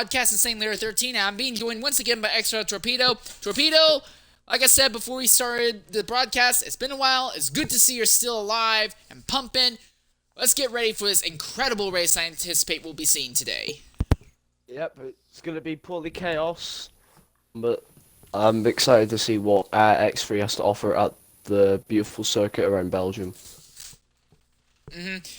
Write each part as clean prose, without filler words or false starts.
Podcast in St. Larry 13. I'm being joined once again by XRL Torpedo. Torpedo, like I said before we started the broadcast, it's been a while. It's good to see you're still alive and pumping. Let's get ready for this incredible race I anticipate we'll be seeing today. Yep, it's going to be purely chaos, but I'm excited to see what X3 has to offer at the beautiful circuit around Belgium.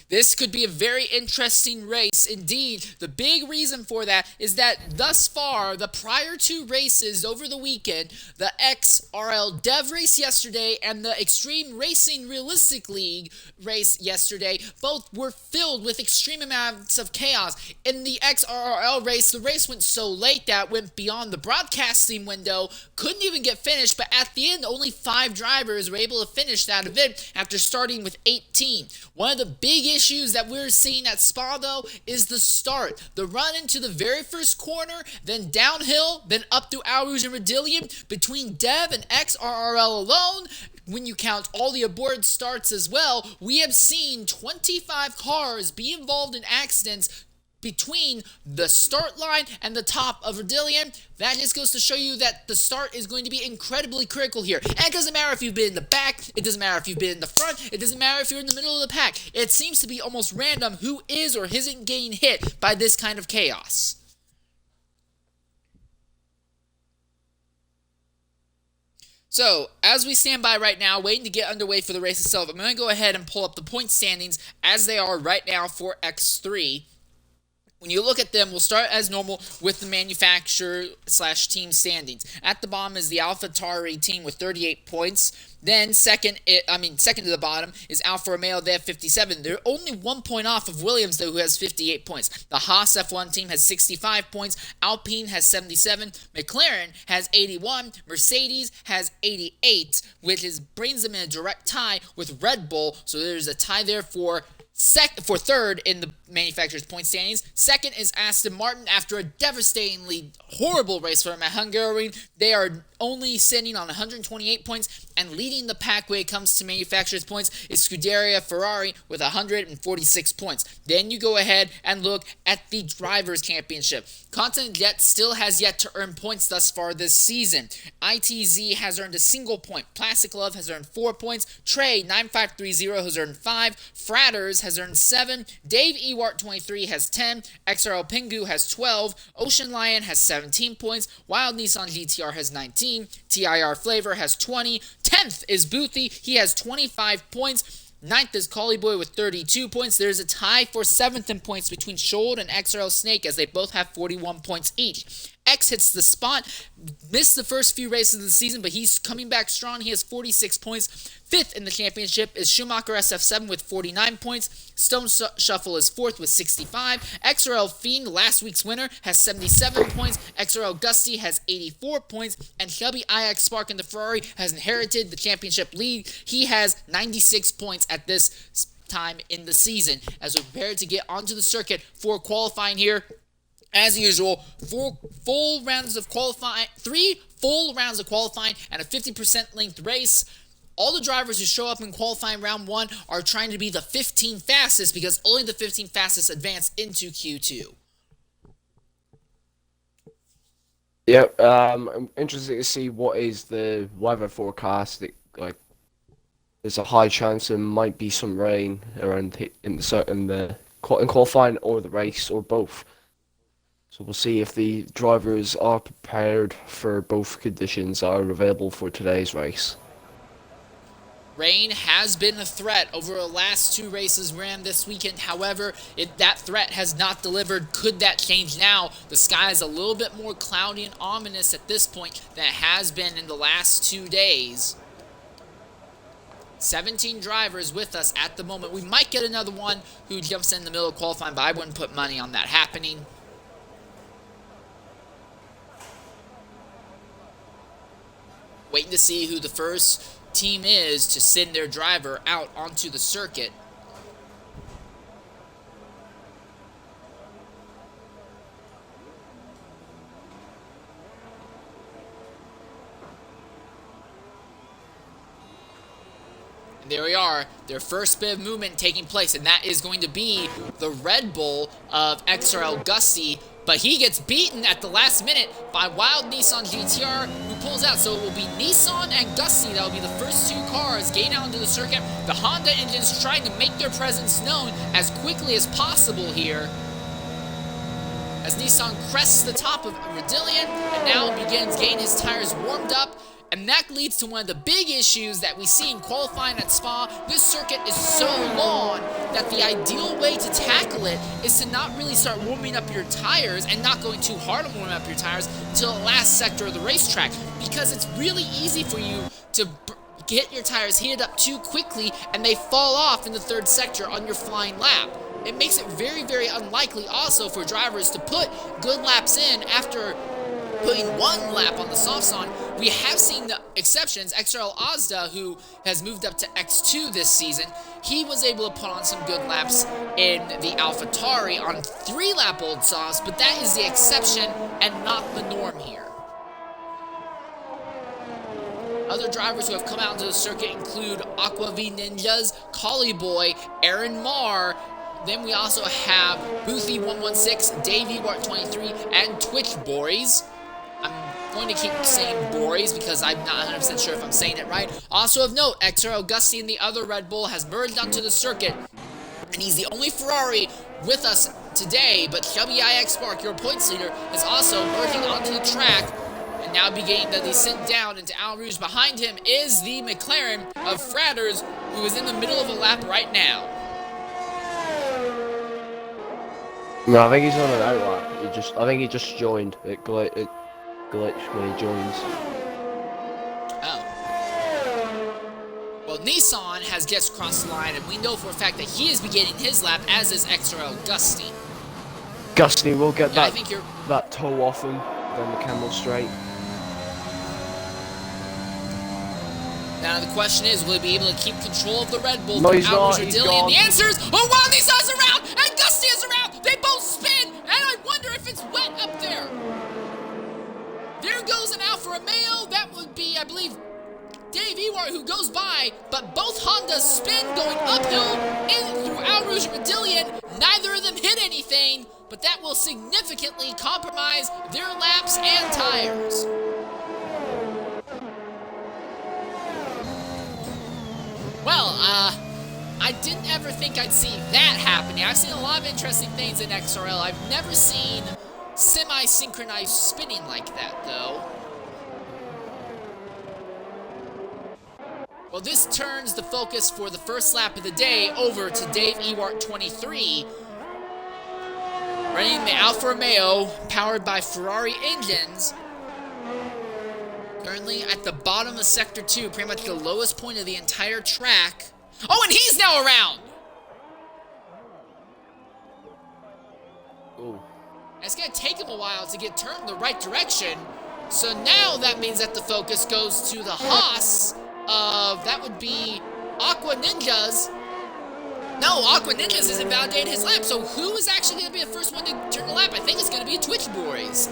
This could be a very interesting race indeed. The big reason for that is that thus far, the prior two races over the weekend, the XRL Dev race yesterday and the Extreme Racing Realistic League race yesterday, both were filled with extreme amounts of chaos. In the XRL race, the race went so late that went beyond the broadcasting window, couldn't even get finished, but at the end, only 5 drivers were able to finish that event after starting with 18. One of the big issues that we're seeing at Spa, though, is the start. The run into the very first corner, then downhill, then up through Arouge and Rodillion. Between Dev and XRRL alone, when you count all the abort starts as well, we have seen 25 cars be involved in accidents between the start line and the top of Rodillion. That just goes to show you that the start is going to be incredibly critical here. And it doesn't matter if you've been in the back, it doesn't matter if you've been in the front, it doesn't matter if you're in the middle of the pack. It seems to be almost random who is or isn't getting hit by this kind of chaos. So, as we stand by right now, waiting to get underway for the race itself, I'm going to go ahead and pull up the point standings as they are right now for X3. When you look at them, we'll start as normal with the manufacturer/team standings. At the bottom is the AlphaTauri team with 38 points. Then second to the bottom is Alfa Romeo. They have 57. They're only 1 point off of Williams, though, who has 58 points. The Haas F1 team has 65 points. Alpine has 77. McLaren has 81. Mercedes has 88, which brings them in a direct tie with Red Bull. So there's a tie there for third in the manufacturer's point standings. Second is Aston Martin after a devastatingly horrible race for them at Hungary. They are only sitting on 128 points, and leading the pack when it comes to manufacturer's points is Scuderia Ferrari with 146 points. Then you go ahead and look at the Drivers' Championship. Continental Jet still has yet to earn points thus far this season. ITZ has earned a single point. Plastic Love has earned 4 points. Trey 9530 has earned 5. Fratters has earned 7. Dave Ewart 23 has 10. XRL Pingu has 12. Ocean Lion has 17 points. Wild Nissan GTR has 19. TIR Flavor has 20. 10th is Boothy. He has 25 points. 9th is Collie Boy with 32 points. There's a tie for 7th in points between Schold and XRL Snake as they both have 41 points each. X hits the spot, missed the first few races of the season, but he's coming back strong. He has 46 points. 5th in the championship is Schumacher SF7 with 49 points. Stone Shuffle is 4th with 65. XRL Fiend, last week's winner, has 77 points. XRL Gusty has 84 points. And Shelby IX Spark in the Ferrari has inherited the championship lead. He has 96 points at this time in the season as we prepare to get onto the circuit for qualifying here. As usual, 3 full rounds of qualifying, and a 50% length race. All the drivers who show up in qualifying round 1 are trying to be the 15 fastest because only the 15 fastest advance into Q2. Yep, I'm interested to see what is the weather forecast. There's a high chance there might be some rain around in qualifying or the race or both. So we'll see if the drivers are prepared for both conditions that are available for today's race. Rain has been a threat over the last 2 races ran this weekend. However, that threat has not delivered. Could that change now? The sky is a little bit more cloudy and ominous at this point than it has been in the last 2 days. 17 drivers with us at the moment. We might get another one who jumps in the middle of qualifying, but I wouldn't put money on that happening. Waiting to see who the first team is to send their driver out onto the circuit. And there we are, their first bit of movement taking place, and that is going to be the Red Bull of XRL Gusty But he gets beaten at the last minute by Wild Nissan GTR, who pulls out. So it will be Nissan and Gusty that will be the first two cars getting out into the circuit. The Honda engines trying to make their presence known as quickly as possible here, as Nissan crests the top of Rodillion and now begins getting his tires warmed up. And that leads to one of the big issues that we see in qualifying at Spa. This circuit is so long that the ideal way to tackle it is to not really start warming up your tires and not going too hard on warming up your tires until the last sector of the racetrack, because it's really easy for you to get your tires heated up too quickly and they fall off in the third sector on your flying lap. It makes it very, very unlikely also for drivers to put good laps in after putting one lap on the softs on. We have seen the exceptions. XRL Ozda, who has moved up to X2 this season, he was able to put on some good laps in the AlphaTauri on 3-lap-old softs, but that is the exception and not the norm here. Other drivers who have come out into the circuit include Aqua V Ninjas, Collie Boy, Aaron Marr. Then we also have Boothy116, Dave Ewart23, and Twitch Boys. I'm going to keep saying Boys because I'm not 100% sure if I'm saying it right. Also of note, XRL Gusty and the other Red Bull has merged onto the circuit, and he's the only Ferrari with us today, but Chubby IX Spark, your points leader, is also merging onto the track and now beginning the descent down into Al Rouge. Behind him is the McLaren of Fratters, who is in the middle of a lap right now. No, I think he's on an outlap. I think he just joined. It glitched when he joins. Oh. Well, Nissan has just crossed the line, and we know for a fact that he is beginning his lap, as is XRL Gusty. Gusty will get Yeah, that toe off him, then the camel straight. Now the question is, will he be able to keep control of the Red Bull? No, he's not. He's gone. The answer is, oh wow, Nissan's around, and Gusty is around. They both spin, and I wonder if it's wet up there. There goes an Alfa Romeo. That would be, I believe, Dave Ewart, who goes by, but both Hondas spin going uphill in through Al Rouge and Rodillion. Neither of them hit anything, but that will significantly compromise their laps and tires. Well, I didn't ever think I'd see that happening. I've seen a lot of interesting things in XRL. I've never seen semi-synchronized spinning like that, though. Well, this turns the focus for the first lap of the day over to Dave Ewart23, running the Alfa Romeo, powered by Ferrari engines. Currently at the bottom of Sector 2, pretty much the lowest point of the entire track. Oh, and he's now around! Ooh. It's going to take him a while to get turned in the right direction. So now that means that the focus goes to the Haas of, that would be Aqua Ninjas. No, Aqua Ninjas has invalidated his lap. So who is actually going to be the first one to turn the lap? I think it's going to be Twitch Boys.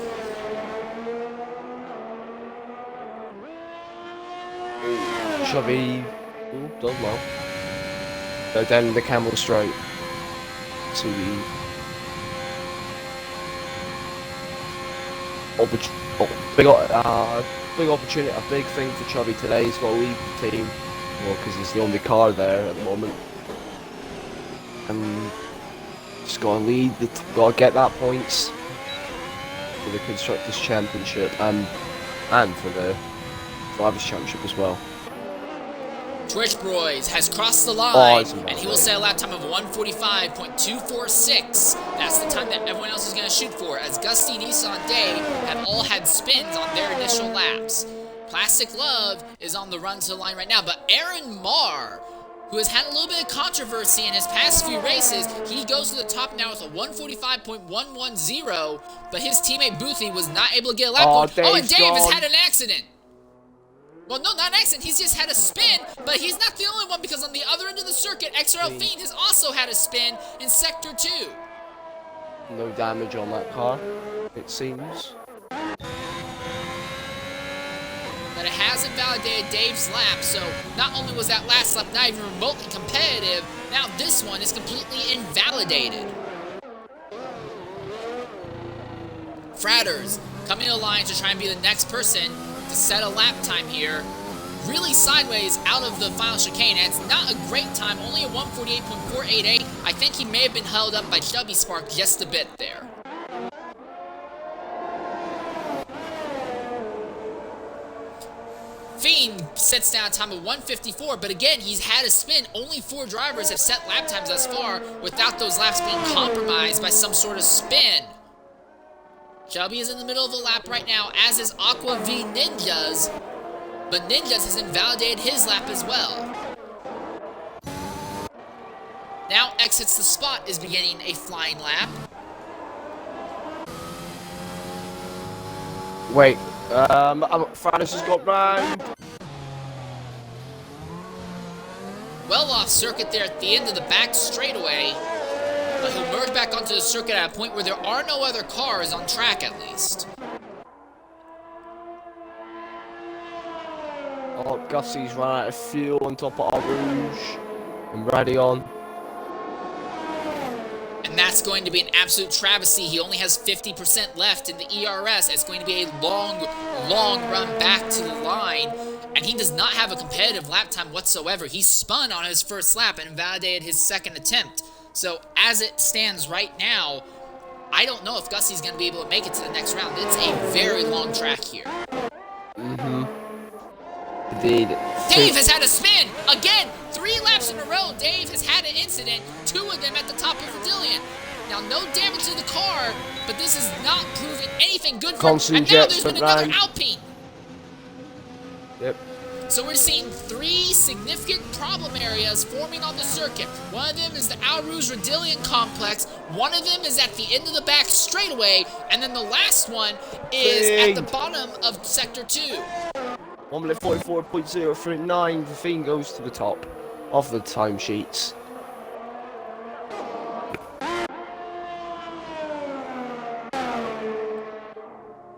Chubby does well. So then the camel straight to the big opportunity, a big thing for Chubby today. He's got to lead the team, well, because he's the only car there at the moment, and he's got to lead. Got to get that points for the Constructors' Championship and for the Drivers' Championship as well. Twitch Boys has crossed the line, and he will set a lap time of 1:45.246. That's the time that everyone else is going to shoot for, as Gusty, Nissan, Day have all had spins on their initial laps. Plastic Love is on the run to the line right now, but Aaron Marr, who has had a little bit of controversy in his past few races, he goes to the top now with a 1:45.110, but his teammate Boothy was not able to get a lap going. Oh, and Dave has had an accident. Well, no, not an accident. He's just had a spin, but he's not the only one, because on the other end of the circuit, XRL Fiend has also had a spin in Sector 2. No damage on that car, it seems. But it has invalidated Dave's lap, so not only was that last lap not even remotely competitive, now this one is completely invalidated. Fratters coming to the line to try and be the next person to set a lap time here. Really sideways out of the final chicane, and it's not a great time, only a 148.488. I think he may have been held up by Chubby Spark just a bit there. Fiend sets down a time of 154, but again, he's had a spin. Only 4 drivers have set lap times thus far without those laps being compromised by some sort of spin. Chubby is in the middle of the lap right now, as is Aqua V Ninjas, but Ninjas has invalidated his lap as well. Now exits the spot is beginning a flying lap. Wait, Fradders has got round. Well off circuit there at the end of the back straightaway, but he'll merge back onto the circuit at a point where there are no other cars on track at least. Oh, Gussie's run out of fuel on top of our Rouge. And ready on. And that's going to be an absolute travesty. He only has 50% left in the ERS. It's going to be a long, long run back to the line. And he does not have a competitive lap time whatsoever. He spun on his first lap and invalidated his second attempt. So as it stands right now, I don't know if Gussie's going to be able to make it to the next round. It's a very long track here. Indeed. Dave has had a spin! Again, 3 laps in a row, Dave has had an incident, 2 of them at the top of Verdillion. Now, no damage to the car, but this is not proving anything good for him. And now there's been another Alpine. Yep. So we're seeing 3 significant problem areas forming on the circuit. One of them is the Al Rouge Verdillion complex, one of them is at the end of the back straightaway, and then the last one is at the bottom of Sector 2. 1 minute 44.039, the Fiend goes to the top of the timesheets.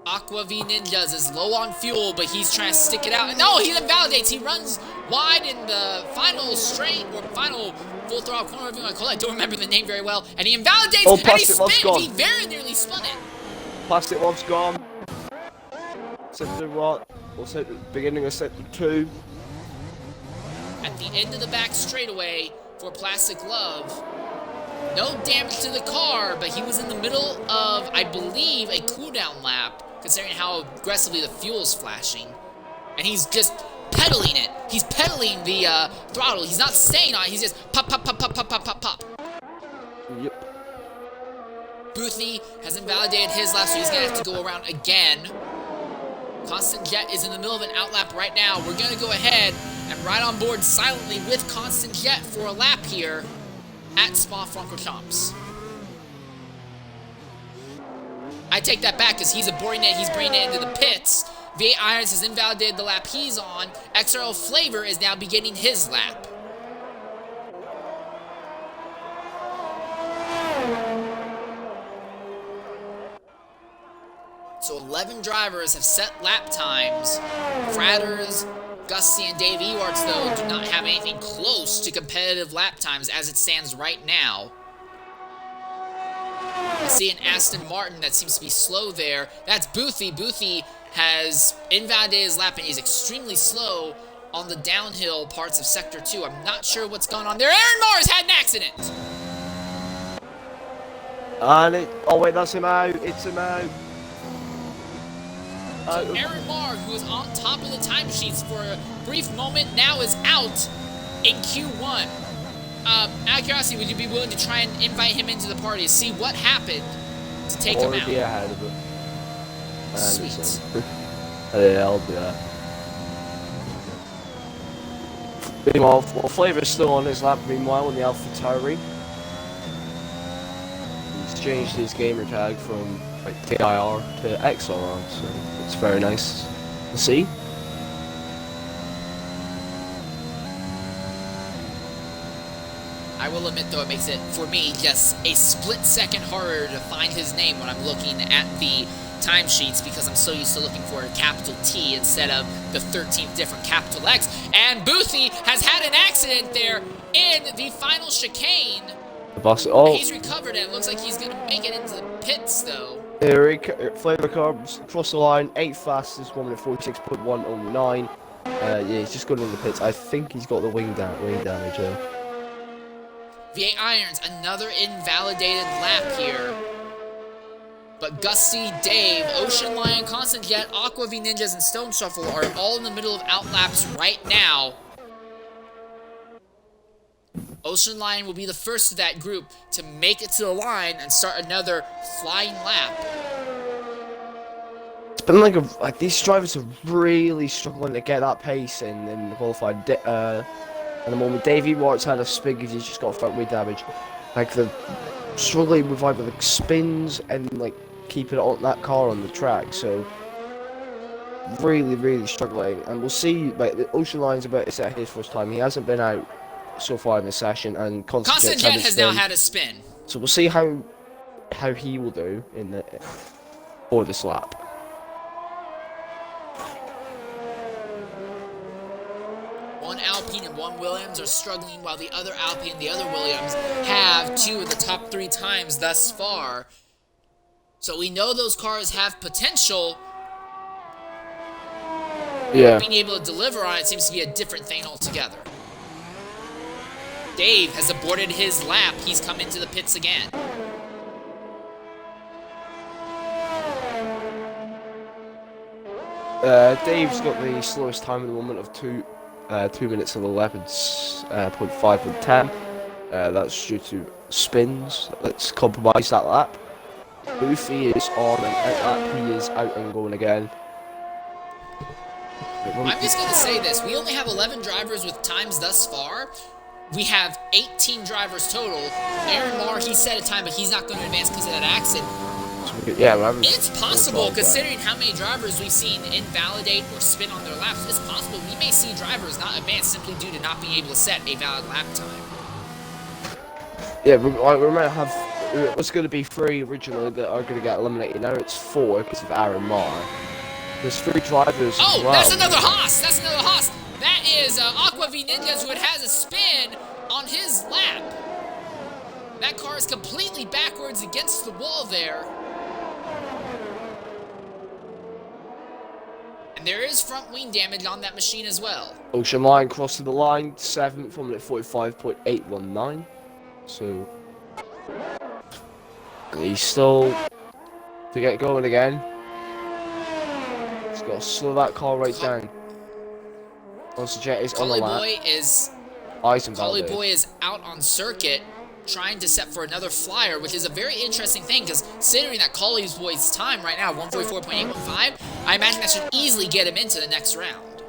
Aqua V Ninjas is low on fuel, but he's trying to stick it out. And no, he invalidates. He runs wide in the final straight, or final full throttle corner, whatever you want to call it. I don't remember the name very well. And he invalidates, and he spins. He very nearly spun it. Plastic Love's gone. Sector what? Or sector, beginning of Sector 2. At the end of the back straightaway for Plastic Love. No damage to the car, but he was in the middle of, I believe, a cooldown lap, considering how aggressively the fuel's flashing. And he's just pedaling it. He's pedaling the throttle. He's not staying on it. He's just pop, pop, pop, pop, pop, pop, pop, pop. Yep. Boothie has invalidated his lap, so he's going to have to go around again. Constant Jet is in the middle of an outlap right now. We're going to go ahead and ride on board silently with Constant Jet for a lap here at Spa-Francorchamps. I take that back because he's bringing it into the pits. V8 Irons has invalidated the lap he's on. XRL Flavor is now beginning his lap. So 11 drivers have set lap times. Fratters, Gussie, and Dave Ewarts, though, do not have anything close to competitive lap times as it stands right now. I see an Aston Martin that seems to be slow there. That's Boothie. Boothie has invalidated his lap and he's extremely slow on the downhill parts of Sector 2. I'm not sure what's going on there. Aaron Mars had an accident! And oh wait, that's him out. It's him out. So Aaron Marr, who was on top of the timesheets for a brief moment, now is out in Q1. Out of curiosity, would you be willing to try and invite him into the party to see what happened to take him out? Yeah, ahead of him. Sweet. Yeah, I'll do that. Meanwhile, Flavor's still on his lap, meanwhile, in the Alpha Tauri. He's changed his gamer tag from like TIR to XRL, so it's very nice to see. I will admit, though, it makes it, for me, just a split second harder to find his name when I'm looking at the timesheets because I'm so used to looking for a capital T instead of the 13th different capital X. And Boothie has had an accident there in the final chicane. The boss, oh. He's recovered and it looks like he's going to make it into the pits, though. Here he Flavor comes across the line, 8th fastest, 1 minute 46.109. Yeah, he's just going in the pits. I think he's got the wing damage. V8 Irons, another invalidated lap here. But Gusty, Dave, Ocean Lion, Constant Jet, Aqua V Ninjas, and Stone Shuffle are all in the middle of outlaps right now. Ocean Lion will be the first of that group to make it to the line and start another flying lap. It's been like these drivers are really struggling to get that pace in the qualified. At the moment, Davey Wart's had a spin because he's just got front wheel damage. Like they're struggling with either like spins and like keeping it on that car on the track. So really struggling. And we'll see. Like the Ocean Lion's about to set his first time. He hasn't been out so far in the session, and Constant Jet has now had a spin. So we'll see how he will do in the for this lap. One Alpine and one Williams are struggling, while the other Alpine and the other Williams have 2 of the top 3 times thus far. So we know those cars have potential. Yeah. Being able to deliver on it seems to be a different thing altogether. Dave has aborted his lap. He's come into the pits again. Dave's got the slowest time at the moment of 2 minutes and 11.5 and 10. That's due to spins. Let's compromise that lap. Goofy is on and out lap. He is out and going again. I'm just going to say this. We only have 11 drivers with times thus far. We have 18 drivers total. Aaron Marr, he set a time, but he's not going to advance because of that accident. Yeah, it's possible, considering how many drivers we've seen invalidate or spin on their laps, it's possible we may see drivers not advance simply due to not being able to set a valid lap time. Yeah, we might have... It was going to be 3 originally that are going to get eliminated. Now it's 4 because of Aaron Marr. There's 3 drivers. Oh, wow. That's another Haas! That's another Haas! That is Aqua V Ninjas, who has a spin on his lap. That car is completely backwards against the wall there. And there is front wing damage on that machine as well. Ocean Lion crossing the line, 7th, 1 minute 45.819. So... he's still to get going again. He's got to slow that car right down. Constant Jet is on the lap. Collie Boy is out on circuit, trying to set for another flyer, which is a very interesting thing, because considering that Collie Boy's time right now, 144.815, I imagine that should easily get him into the next round.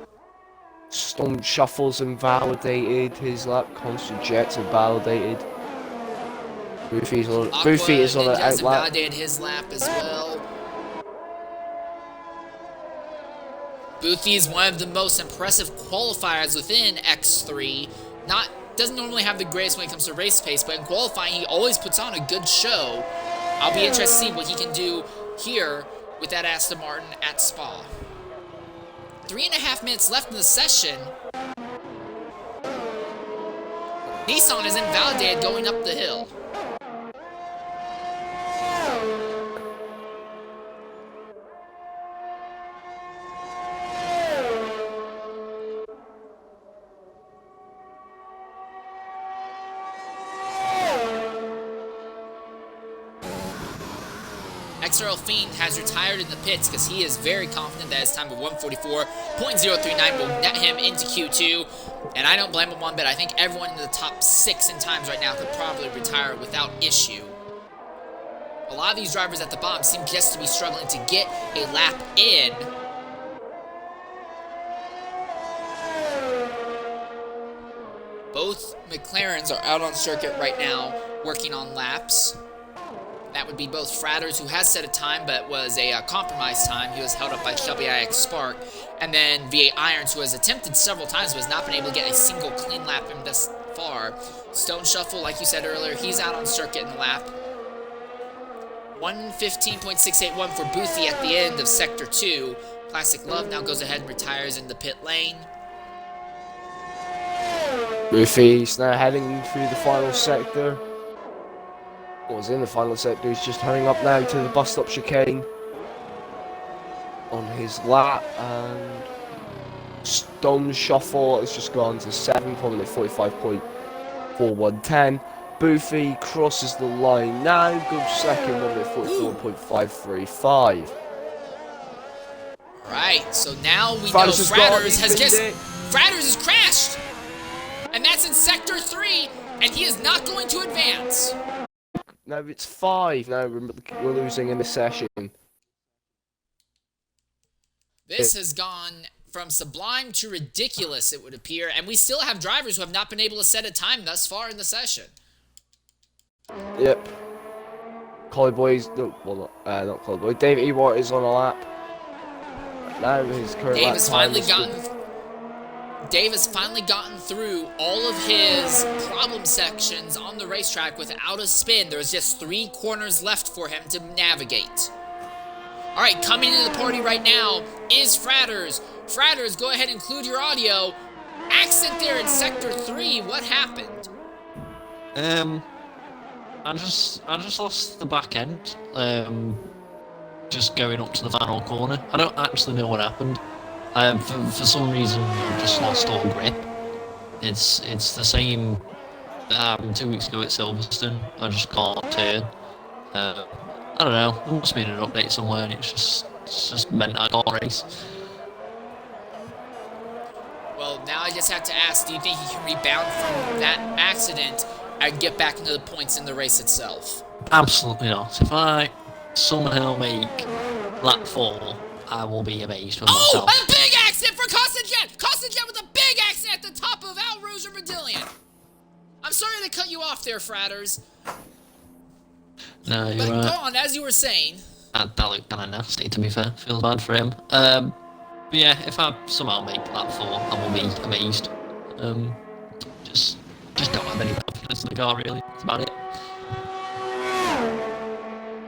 Stone Shuffle's invalidated his lap. Constant Jet's invalidated. Goofy is on the out lap. Invalidated his lap as well. Boothie is one of the most impressive qualifiers within X3. Doesn't normally have the greatest when it comes to race pace, but in qualifying he always puts on a good show. I'll be interested to see what he can do here with that Aston Martin at Spa. 3.5 minutes left in the session. Nissan is invalidated going up the hill. XRL Fiend has retired in the pits because he is very confident that his time of 144.039 will net him into Q2. And I don't blame him one bit. I think everyone in the top 6 in times right now could probably retire without issue. A lot of these drivers at the bottom seem just to be struggling to get a lap in. Both McLarens are out on circuit right now working on laps. That would be both Fratters, who has set a time, but was a compromised time. He was held up by Shelby IX Spark. And then V8 Irons, who has attempted several times, but has not been able to get a single clean lap in thus far. Stone Shuffle, like you said earlier, he's out on circuit in the lap. 115.681 for Boothie at the end of Sector 2. Classic Love now goes ahead and retires in the pit lane. Boothie's now heading through the final sector. was in the final sector. He's just hurrying up now to the bus stop chicane on his lap, and Stone Shuffle has just gone to 7th, probably at 45.4110. Boofy crosses the line now, goes second, probably at 44.535. Right, so now we know Fratters has crashed! And that's in Sector 3, and he is not going to advance. No, it's 5 now, we're losing in this session. This has gone from sublime to ridiculous, it would appear, and we still have drivers who have not been able to set a time thus far in the session. Yep. Collie Boy's, no, well, not Collie Boy, Dave Ewart is on a lap. Now his current Dave lap has time finally gotten through all of his problem sections on the racetrack without a spin. There's just 3 corners left for him to navigate. Alright, coming into the party right now is Fratters. Fratters, go ahead and include your audio. Accident there in Sector 3, what happened? I just lost the back end. Just going up to the final corner. I don't actually know what happened. For some reason, I just lost all grip. It's the same that happened 2 weeks ago at Silverstone. I just can't turn. I don't know. There must have been an update somewhere, and it's just meant I can't race. Well, now I just have to ask, do you think he can rebound from that accident and get back into the points in the race itself? Absolutely not. If I somehow make lap 4, I will be amazed with myself. Oh, a big accident for Constant Jet! Constant Jet with a big accident at the top of Al Rosa Bradillion. I'm sorry to cut you off there, Fratters. No, you're But right. go on, as you were saying. That looked kind of nasty, to be fair. Feels bad for him. But yeah, if I somehow make lap 4, I will be amazed. Just don't have any confidence in the car, really. That's about it.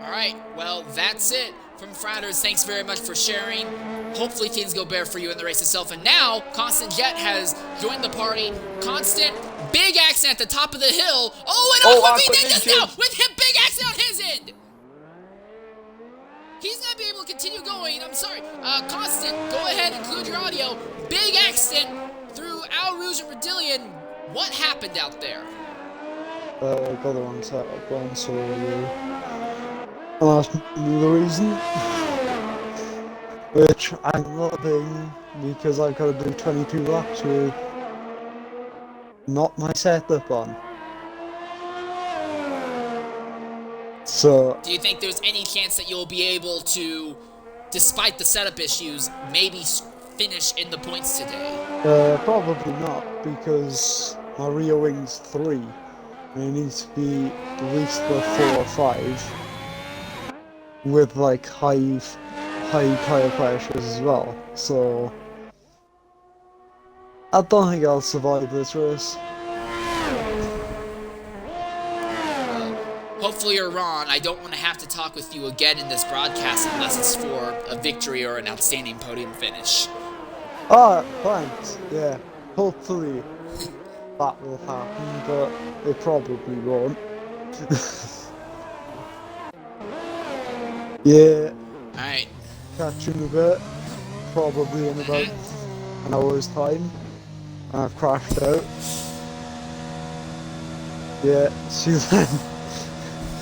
Alright, well, that's it from Fratters. Thanks very much for sharing. Hopefully things go better for you in the race itself. And now, Constant Jet has joined the party. Constant, big accident at the top of the hill. Oh, and Aqua V Ninjas now with him, big accident on his end. He's not be able to continue going. I'm sorry. Constant, go ahead and include your audio. Big accident through Al Rouge and Bradillion. What happened out there? Got the wrong setup on, so that's the reason. Which I'm not doing because I've got to do 22 laps with not my setup on. So, do you think there's any chance that you'll be able to, despite the setup issues, maybe finish in the points today? probably not, because my rear wing's 3, and it needs to be at least the 4 or 5, with like high tire pressures as well. So, I don't think I'll survive this race. Hopefully you're wrong. I don't want to have to talk with you again in this broadcast unless it's for a victory or an outstanding podium finish. Ah, thanks. Yeah, hopefully that will happen, but it probably won't. Yeah. Alright. Catch you in a bit. Probably in about an hour's time. I've crashed out. Yeah, see you then.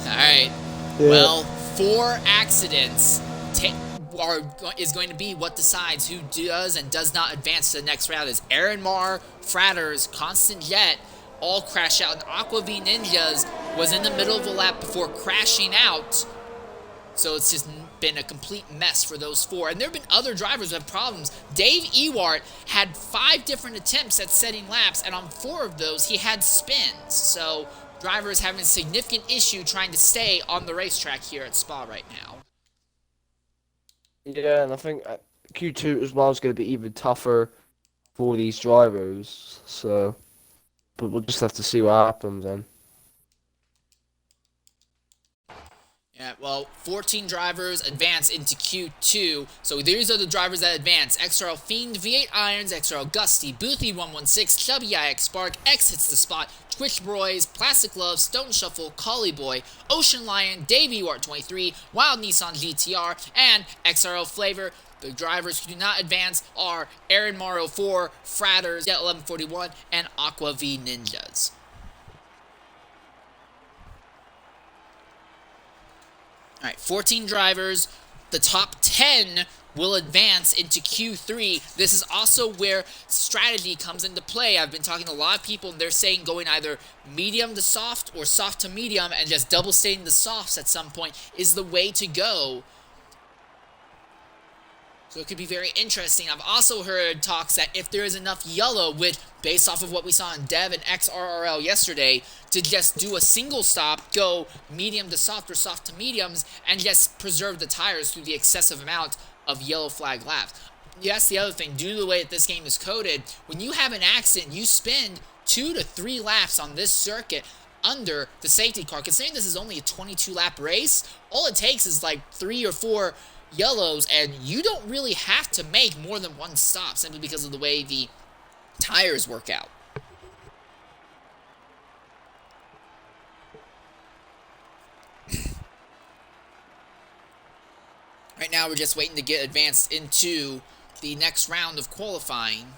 Alright. Yeah. Well, 4 accidents is going to be what decides who does and does not advance to the next round. As Aaron Marr, Fratters, Constant Jet all crash out, and Aqua V Ninjas was in the middle of the lap before crashing out. So it's just been a complete mess for those 4. And there have been other drivers who have problems. Dave Ewart had 5 different attempts at setting laps, and on 4 of those he had spins. So drivers having a significant issue trying to stay on the racetrack here at Spa right now. Yeah, and I think Q2 as well is going to be even tougher for these drivers. So, but we'll just have to see what happens then. Yeah, Well, 14 drivers advance into Q2. So these are the drivers that advance. XRL Fiend, V8 Irons, XRL Gusty, Boothy 116, Chubby IX Spark, X Hits the Spot, Twitch Broys, Plastic Love, Stone Shuffle, Collie Boy, Ocean Lion, Davey Wart 23, Wild Nissan GTR, and XRL Flavor. The drivers who do not advance are Aaron Mario 4, Fratters, Jet 1141, and Aqua V Ninjas. All right, 14 drivers. The top 10 will advance into Q3. This is also where strategy comes into play. I've been talking to a lot of people, and they're saying going either medium to soft or soft to medium and just double staying the softs at some point is the way to go. So it could be very interesting. I've also heard talks that if there is enough yellow, which based off of what we saw in Dev and XRL yesterday, to just do a single stop, go medium to soft or soft to mediums, and just preserve the tires through the excessive amount of yellow flag laps. Yes, the other thing, due to the way that this game is coded, when you have an accident, you spend 2 to 3 laps on this circuit under the safety car. Considering this is only a 22-lap race, all it takes is like 3 or 4 yellows, and you don't really have to make more than one stop simply because of the way the tires work out. Right now we're just waiting to get advanced into the next round of qualifying.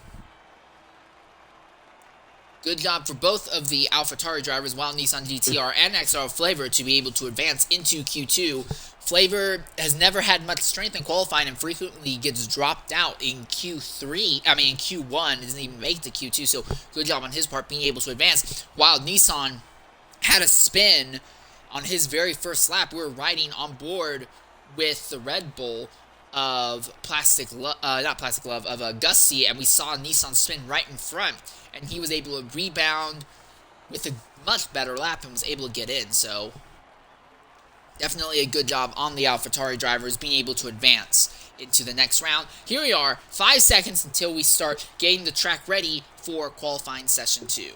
Good job for both of the AlphaTauri drivers, Wild Nissan GTR and XRL Flavor, to be able to advance into Q2. Flavor has never had much strength in qualifying and frequently gets dropped out in in Q1. Doesn't even make it to Q2, so good job on his part being able to advance. Wild Nissan had a spin on his very first lap. We were riding on board with the Red Bull of Gusty, and we saw Nissan spin right in front, and he was able to rebound with a much better lap and was able to get in. So definitely a good job on the AlphaTauri drivers being able to advance into the next round. Here we are, 5 seconds until we start getting the track ready for qualifying session 2.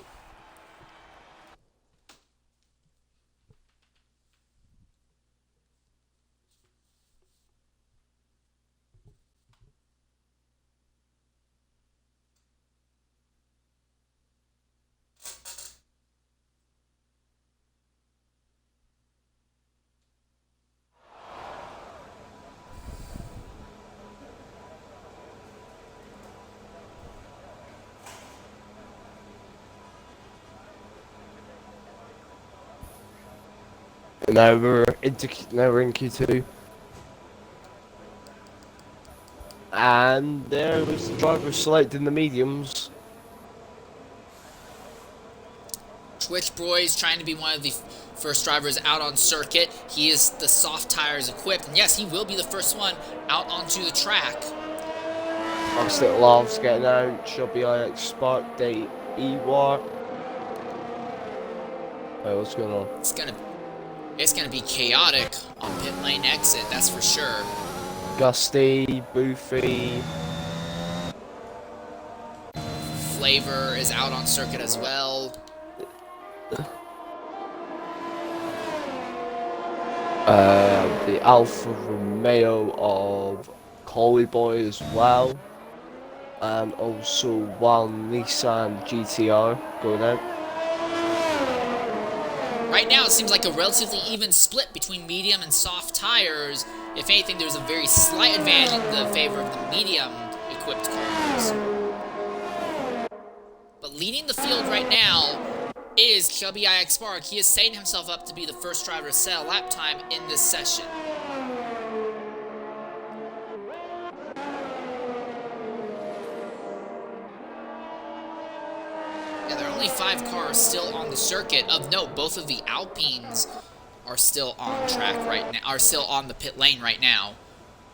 Now we're in Q2, and there was the driver selecting the mediums. Twitch Broys trying to be one of the first drivers out on circuit. He is the soft tires equipped, and yes, he will be the first one out onto the track. Plastic Love's getting out. Chubby IX Spark Day E-War. Hey, what's going on? It's gonna be chaotic on pit lane exit, that's for sure. Gusty, Boofy. Flavor is out on circuit as well. The Alfa Romeo of Collie Boy as well. And also Wild Nissan GTR going out. Right now, it seems like a relatively even split between medium and soft tires. If anything, there's a very slight advantage in the favor of the medium-equipped cars. But leading the field right now is Chubby IX Spark. He is setting himself up to be the first driver to set a lap time in this session. There are only 5 cars still on the circuit. Of note, both of the Alpines are still on track right now, are still on the pit lane right now.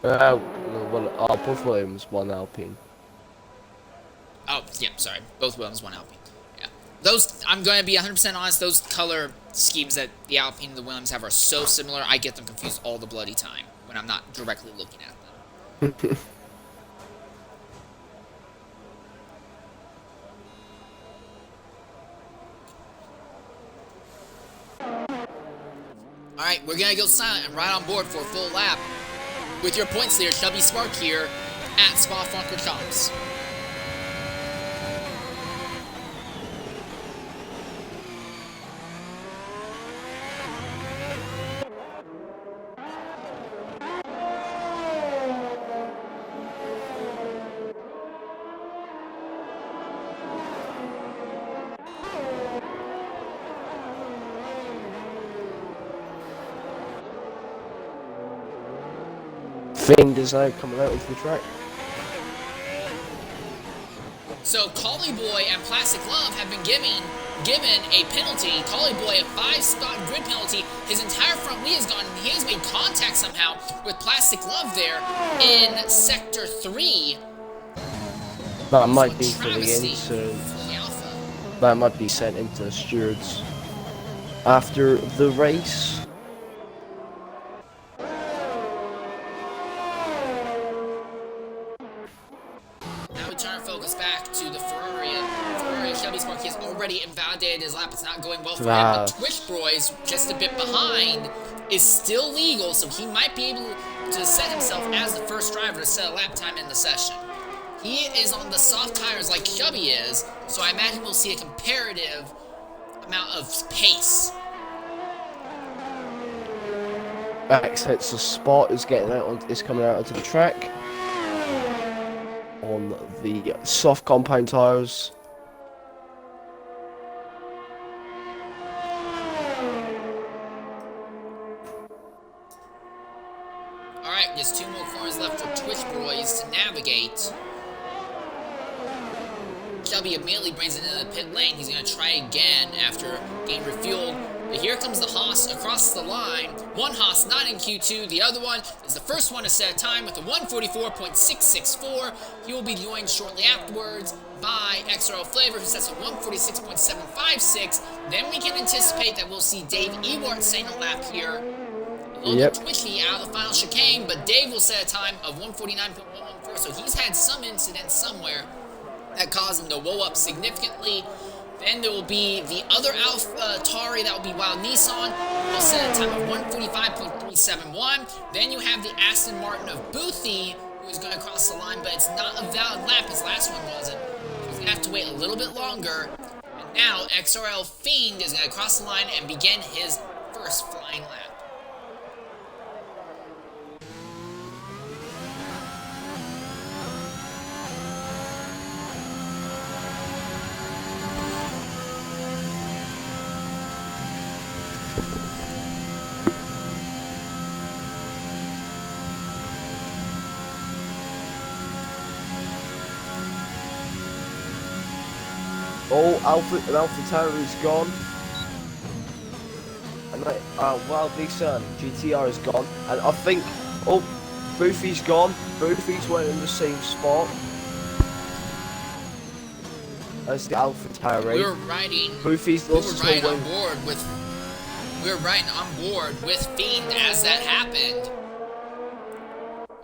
Both Williams, one Alpine. Oh, yeah, sorry. Both Williams, one Alpine. Yeah. Those, I'm going to be 100% honest, those color schemes that the Alpine and the Williams have are so similar, I get them confused all the bloody time when I'm not directly looking at them. Alright, we're gonna go silent and ride on board for a full lap with your points leader, Chubby Spark, here at Spa-Francorchamps. Fiend is now coming out onto the track. So Collie Boy and Plastic Love have been given a penalty. Collie Boy a 5-spot grid penalty. His entire front wheel is gone, and he has made contact somehow with Plastic Love there in Sector 3. That might be for the Travesty insert. for the Alpha. That might be sent into the stewards after the race. Now we turn our focus back to the Ferrari. Ferrari Chevy Spark. He has already invalidated his lap. It's not going well for him. But Twitch Boys, just a bit behind, is still legal, so he might be able to set himself as the first driver to set a lap time in the session. He is on the soft tires like Chubby is, so I imagine we'll see a comparative amount of pace. Max hits the spot, is coming out onto the track on the soft compound tires. Alright, there's 2 more corners left for Twitch Boys to navigate. Chubby immediately brings it into the pit lane. He's going to try again after getting refueled. But here comes the Haas across the line. One Haas not in Q2. The other one is the first one to set a time with a 144.664. He will be joined shortly afterwards by XRL Flavor, who sets a 146.756. Then we can anticipate that we'll see Dave Ewart setting a lap here. A little bit twitchy out of the final chicane, but Dave will set a time of 149.114. So he's had some incident somewhere that caused him to roll up significantly. Then there will be the other Atari, that will be Wild Nissan. Will set a time of 145.371. Then you have the Aston Martin of Boothie, who is going to cross the line, but it's not a valid lap. His last one wasn't. He's going to have to wait a little bit longer. And now XRL Fiend is going to cross the line and begin his first flying lap. Oh, Alpha Tower is gone. And Wild Nissan GTR is gone. And I think, Boofy's gone. Boofy's went in the same spot as the Alpha Tower. We were riding. Boofy's lost his whole on board with. We were riding on board with Fiend as that happened.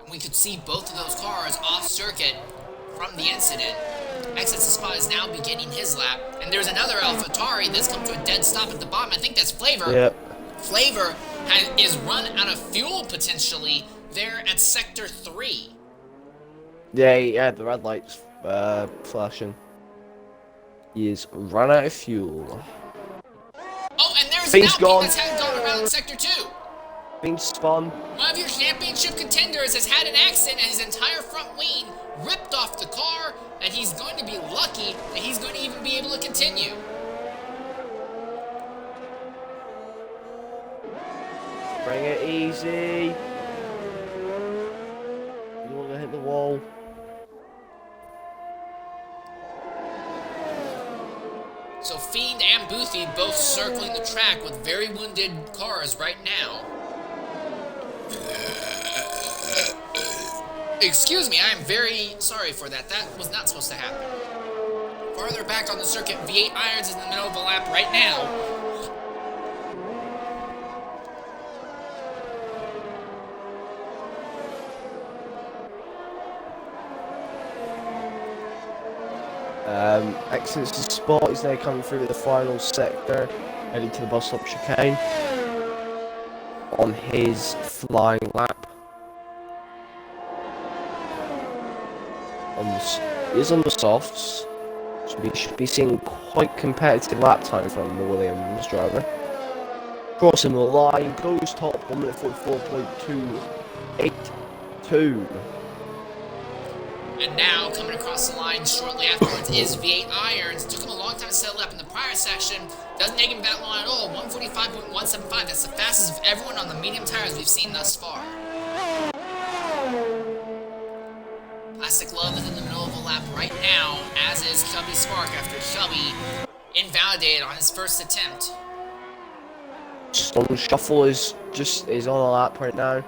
And we could see both of those cars off circuit from the incident. Exits the spot is now beginning his lap. And there's another AlphaTauri that's come to a dead stop at the bottom. I think that's Flavor. Yep. Flavor is run out of fuel potentially there at Sector 3. Yeah, the red light's flashing. He is run out of fuel. Oh, and there's Fiend's an Alpine gone. that's had gone around Sector 2. Fiend spun. One of your championship contenders has had an accident and his entire front wing ripped off the car, and he's going to be lucky that he's going to even be able to continue. Bring it easy. You don't want to hit the wall. So Fiend and Boothie both circling the track with very wounded cars right now. Excuse me, I am very sorry for that. That was not supposed to happen. Farther back on the circuit, V8 Irons is in the middle of the lap right now. Exits the spot. He's now coming through the final sector, heading to the bus stop chicane. on his flying lap. He's on the softs, so we should be seeing quite competitive lap time from the Williams driver. Crossing the line, goes top 1 minute 44.282. And now, coming across the line shortly afterwards is V8 Irons. Took him a long time to settle up in the prior section. Doesn't take him that long at all. 145.175. That's the fastest of everyone on the medium tires we've seen thus far. Plastic Love is in the middle of a lap right now, as is Chubby Spark after Chubby invalidated on his first attempt. Stone Shuffle is on a lap right now.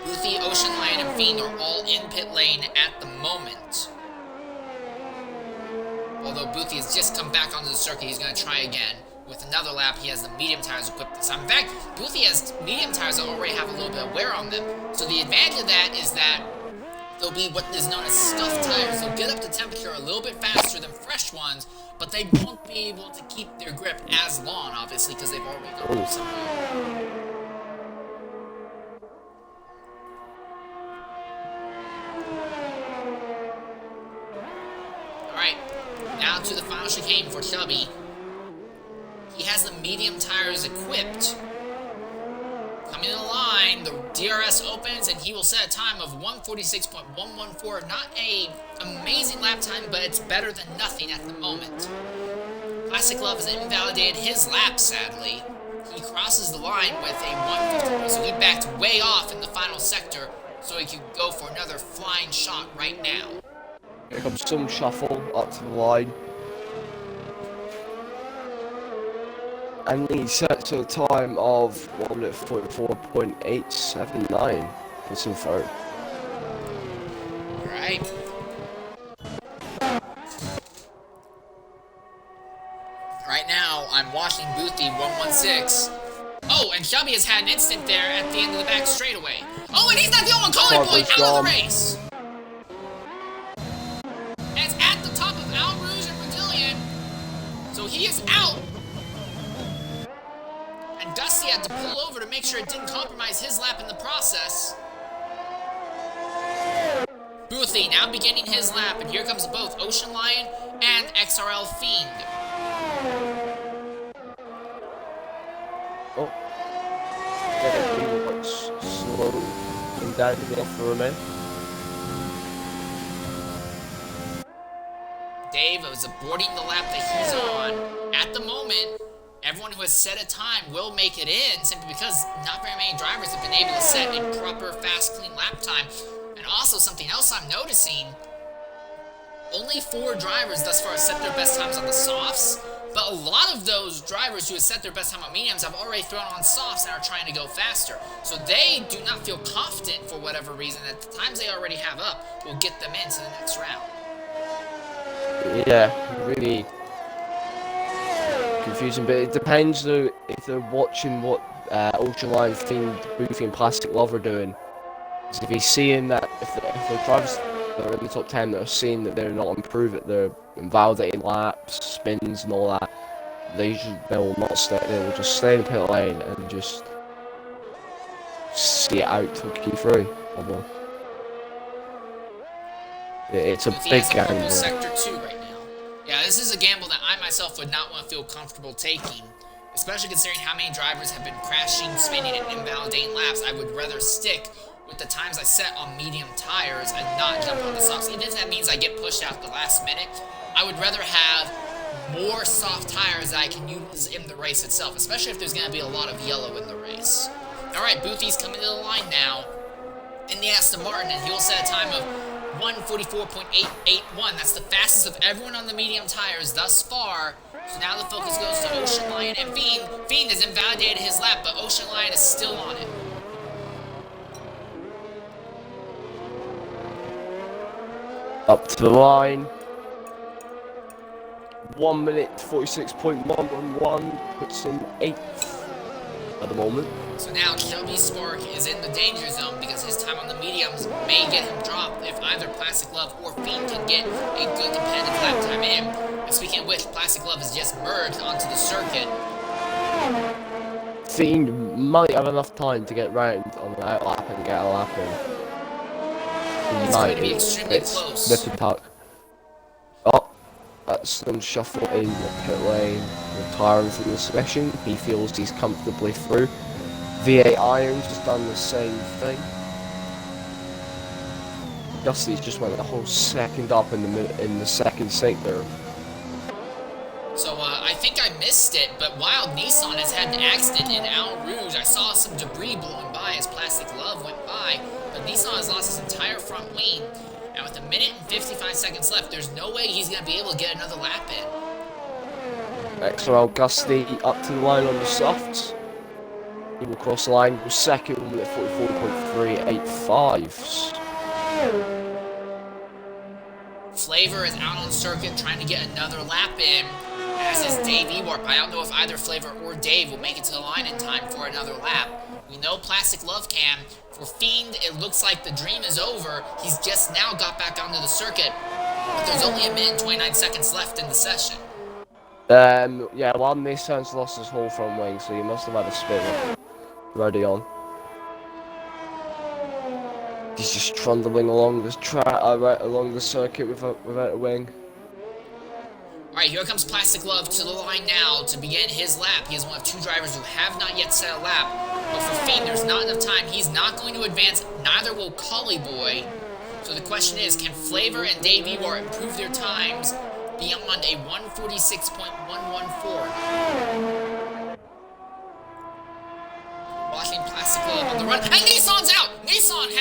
Luffy, Ocean Lion, and Fiend are all in pit lane at the moment. Although Boothie has just come back onto the circuit, he's going to try again. With another lap, he has the medium tires equipped this time. In fact, Boothie has medium tires that already have a little bit of wear on them. So the advantage of that is that they'll be what is known as scuff tires. They'll get up to temperature a little bit faster than fresh ones, but they won't be able to keep their grip as long, obviously, because they've already gone somewhere. Alright, now to the final chicane for Chubby. He has the medium tires equipped. Coming in the line, the DRS opens and he will set a time of 146.114. Not a amazing lap time, but it's better than nothing at the moment. Plastic Love has invalidated his lap, sadly. He crosses the line with a 150, so he backed way off in the final sector, so he could go for another flying shot right now. Here comes Stone Shuffle up to the line. And he sets a time of 1 minute 44.879 for so far. Alright. Right now, I'm watching Boothie 116. Oh, and Chubby has had an instant there at the end of the back straightaway. Oh, and he's not the only one calling boy out of the race! And it's at the top of Al Rouge and Brazilian. So he is out. And Dusty had to pull over to make sure it didn't compromise his lap in the process. Boothie now beginning his lap, and here comes both Ocean Lion and XRL Fiend. Oh. Yeah, he looks slow and down to the off for a minute. Dave is aborting the lap that he's on. At the moment, everyone who has set a time will make it in, simply because not very many drivers have been able to set a proper, fast, clean lap time. And also, something else I'm noticing, only 4 drivers thus far have set their best times on the softs, but a lot of those drivers who have set their best time on mediums have already thrown on softs and are trying to go faster. So they do not feel confident, for whatever reason, that the times they already have up will get them into the next round. Yeah, really confusing, but it depends though if they're watching what Ocean Lion, Fiend, Boothie and Plastic Love are doing. So if he's seeing that, if the drivers that are in the top 10 that are seeing that they're not improving, they're invalidating laps, spins and all that, they will not stay, they will just stay in the pit lane and just see it out till Q3. It's a big gamble. Sector 2 right now. Yeah, this is a gamble that I myself would not want to feel comfortable taking, especially considering how many drivers have been crashing, spinning, and invalidating laps. I would rather stick with the times I set on medium tires and not jump on the softs. Even if that means I get pushed out the last minute, I would rather have more soft tires that I can use in the race itself, especially if there's going to be a lot of yellow in the race. Alright, Boothie's coming to the line now in the Aston Martin, and he'll set a time of 144.881. That's the fastest of everyone on the medium tires thus far. So now the focus goes to Ocean Lion and Fiend. Fiend has invalidated his lap, but Ocean Lion is still on it. Up to the line. 1 minute 46.111 puts him 8th at the moment. So now Shelby Spark is in the danger zone because his time on the mediums may get him dropped if either Plastic Glove or Fiend can get a good competitive lap time in. And speaking of which, Plastic Glove has just merged onto the circuit. Fiend might have enough time to get round on the outlap and get a lap in. It's going to be extremely close. Nip and tuck. Oh, that's some shuffle in the pit lane. Retiring from the session. He feels he's comfortably through. V8 Irons has done the same thing. Dusty's just went a whole second up in the second sync there. So I think I missed it, but Wild Nissan has had an accident in Al Rouge. I saw some debris blowing by as Plastic Glove went by, but Nissan has lost his entire front wing. And with 1 minute and 55 seconds left, there's no way he's going to be able to get another lap in. XRL Gusty up to the line on the softs. He will cross the line with second at 44.385. Flavor is out on circuit trying to get another lap in, as is Dave Ewarp. I don't know if either Flavor or Dave will make it to the line in time for another lap. We know Plastic Love can. For Fiend, it looks like the dream is over. He's just now got back onto the circuit, but there's only 1 minute and 29 seconds left in the session. Yeah, well, Nissan's lost his whole front wing, so he must have had a spin ready on. He's just trundling along this track, along the circuit without a wing. Alright, here comes Plastic Glove to the line now to begin his lap. He is one of 2 drivers who have not yet set a lap. But for Fiend, there's not enough time. He's not going to advance. Neither will Collie Boy. So the question is, can Flavor and Dave Ewart improve their times beyond a 146.114? Watching Plastic Glove on the run. And Nissan's out! Nissan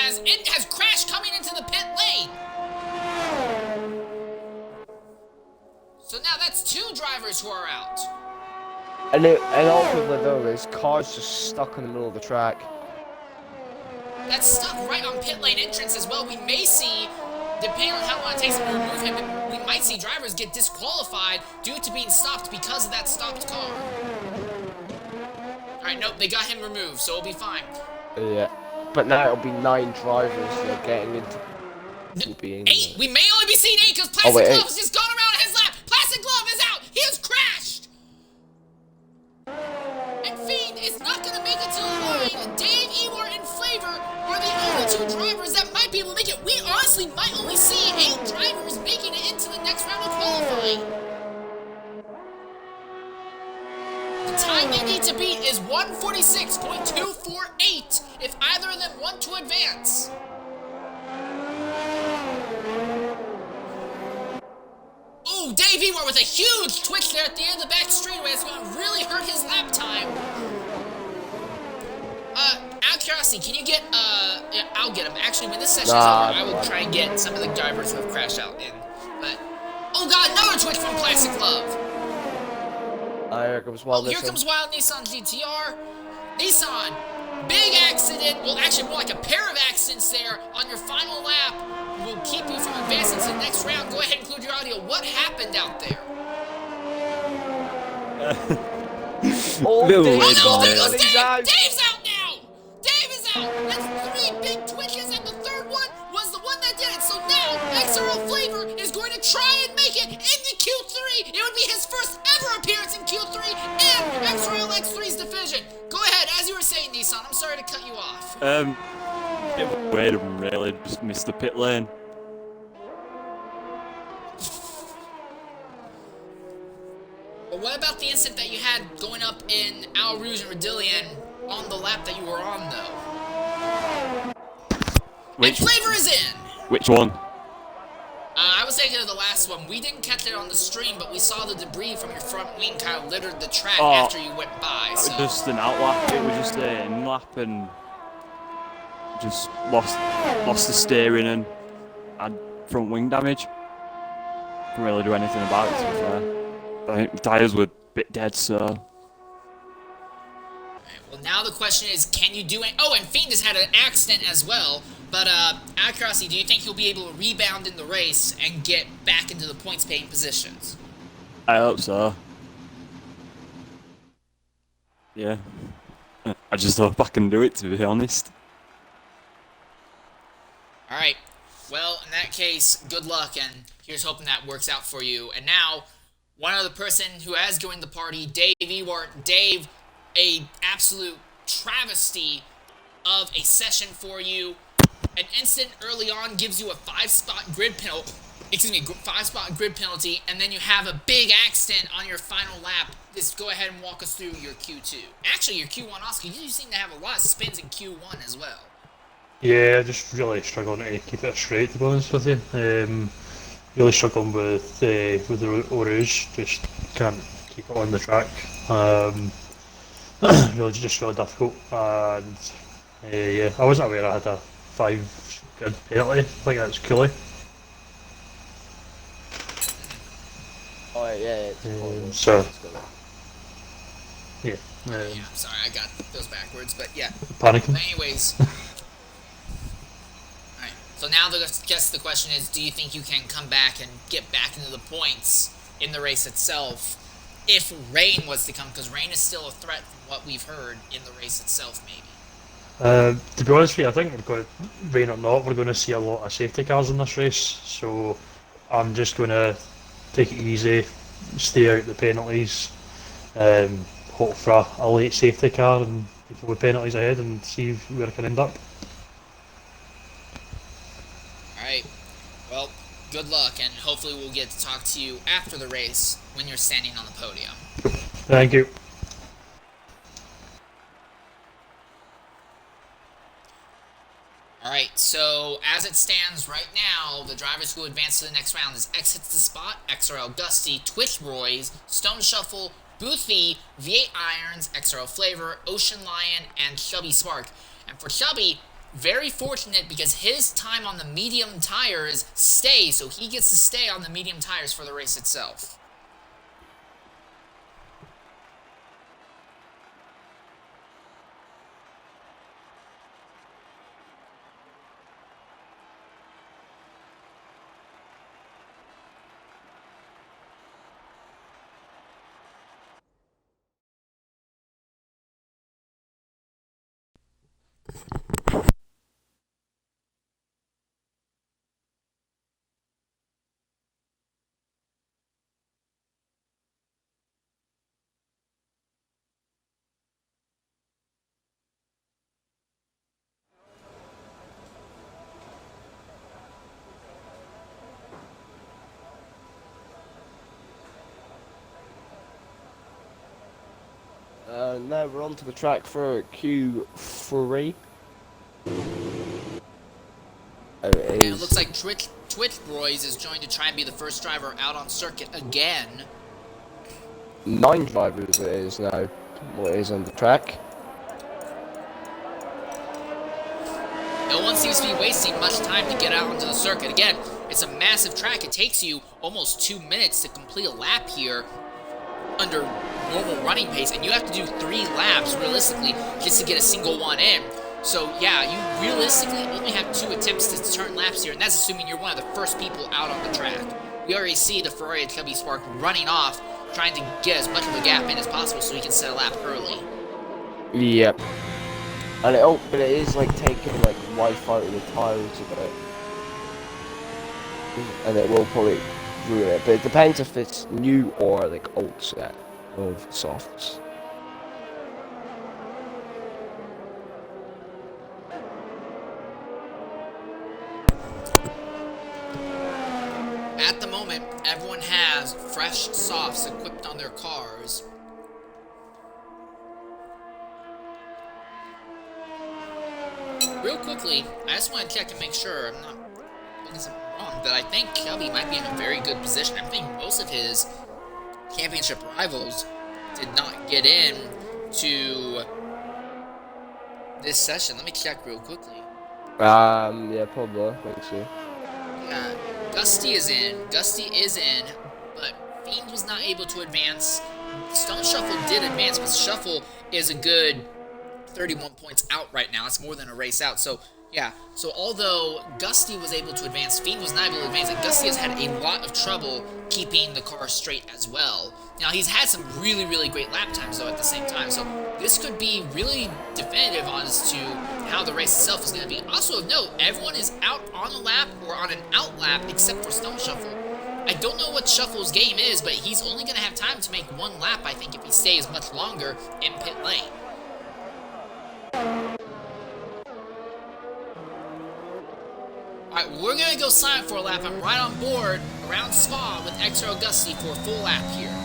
has crashed coming into the pit lane! So now that's 2 drivers who are out. And ultimately though, his car's just stuck in the middle of the track. That's stuck right on pit lane entrance as well. We may see, depending on how long it takes them to remove him, we might see drivers get disqualified due to being stopped because of that stopped car. Alright, nope, they got him removed, so it'll be fine. Yeah, but now it'll be 9 drivers that are getting into... 8? We may only be seeing 8 because Plastic Glove has just gone around his lap. Plastic Glove is out. He has crashed. And Fiend is not going to make it to the line. Dave, Ewart, and Flavor are the only 2 drivers that might be able to make it. We honestly might only see 8 drivers making it into the next round of qualifying. The time they need to beat is 146.248 if either of them want to advance. Ooh, Dave Ewart with a huge twitch there at the end of the back straightaway. It's going to really hurt his lap time. Out of curiosity, can you get, yeah, I'll get him. Actually, when this session is over, I will try and get some of the drivers who have crashed out in. But, oh god, another twitch from Plastic Glove. Here comes Wild Here comes Wild Nissan GTR. Nissan, big accident. Well, actually, more like a pair of accidents there on your final lap. Will keep you from advancing to the next round. Go ahead and include your audio. What happened out there? Oh, no, there goes Dave! Dave's out now! Dave is out! That's 3 big twitches, and the third one was the one that did it. So now, XRL Flavor is going to try and make it into Q3. It would be his first ever appearance in Q3 in XRL X3's division. Go ahead, as you were saying, Nissan. I'm sorry to cut you off. Wait, really just missed the pit lane. But what about the incident that you had going up in Al Rouge and Rodillion on the lap that you were on, though? And Flavor is in! Which one? I was thinking of the last one. We didn't catch it on the stream, but we saw the debris from your front wing kind of littered the track after you went by. So. It was just an outlap. It was just an in-lap and just lost the steering and had front wing damage. Couldn't really do anything about it, to be fair. I think the tyres were a bit dead, so... Well, now the question is, can you do it? Oh, and Fiend has had an accident as well. But, out of curiosity, do you think he'll be able to rebound in the race and get back into the points-paying positions? I hope so. Yeah. I just hope I can do it, to be honest. Alright, well, in that case, good luck, and here's hoping that works out for you. And now, one other person who has joined the party, Dave Ewart. Dave, a absolute travesty of a session for you. An incident early on gives you a 5-spot grid penalty. 5-spot grid penalty, and then you have a big accident on your final lap. Just go ahead and walk us through your Q2. Actually, your Q1 Oscar, you seem to have a lot of spins in Q1 as well. Yeah, just really struggling to keep it straight, to be honest with you. Really struggling with the Eau Rouge, just can't keep it on the track. Really difficult, and yeah, I wasn't aware I had a 5 grid penalty. I think that's cool. Oh yeah. So yeah. Yeah, I'm sorry, I got those backwards, but yeah. Panicking. But anyways. Alright, so now I guess the question is, do you think you can come back and get back into the points in the race itself if rain was to come? Because rain is still a threat from what we've heard in the race itself, maybe. To be honest with you, I think we're going to, rain or not, we're going to see a lot of safety cars in this race. So I'm just going to take it easy, stay out the penalties, hope for a late safety car and people with penalties ahead and see where I can end up. Alright, well, good luck, and hopefully we'll get to talk to you after the race when you're standing on the podium. Thank you. Alright, so as it stands right now, the drivers who advance to the next round is X Hits the Spot, XRL Gusty, Twitch Roy's, Stone Shuffle, Boothy, V8 Irons, XRL Flavor, Ocean Lion, and Chubby Spark. And for Chubby, very fortunate because his time on the medium tires stays, so he gets to stay on the medium tires for the race itself. Now we're on to the track for Q3. And it looks like Twitch Roy's is going to try and be the first driver out on circuit again. 9 drivers it is now, what is on the track. No one seems to be wasting much time to get out onto the circuit. Again, it's a massive track. It takes you almost 2 minutes to complete a lap here under normal running pace, and you have to do 3 laps realistically just to get a single one in. So yeah, you realistically only have 2 attempts to turn laps here, and that's assuming you're one of the first people out on the track. We already see the Ferrari Chubby Spark running off, trying to get as much of a gap in as possible so he can set a lap early. Yep. And but it is like taking like life out of the tires a bit, and it will probably ruin it. But it depends if it's new or like old set of softs. At the moment, everyone has fresh softs equipped on their cars. Real quickly, I just want to check and make sure I'm not doing something wrong, but I think Chubby might be in a very good position. I think most of his championship rivals did not get in to this session. Let me check real quickly. Yeah, probably. I think so. Yeah, Gusty is in, but Fiend was not able to advance. Stone Shuffle did advance, but Shuffle is a good 31 points out right now. It's more than a race out. So Yeah, so although Gusty was able to advance, Fiend was not able to advance, and Gusty has had a lot of trouble keeping the car straight as well. Now, he's had some really, really great lap times, though, at the same time, so this could be really definitive as to how the race itself is going to be. Also of note, everyone is out on a lap or on an out lap except for Stone Shuffle. I don't know what Shuffle's game is, but he's only going to have time to make one lap, I think, if he stays much longer in pit lane. Alright, we're going to go silent for a lap. I'm right on board around Spa with XRL Gusty for a full lap here.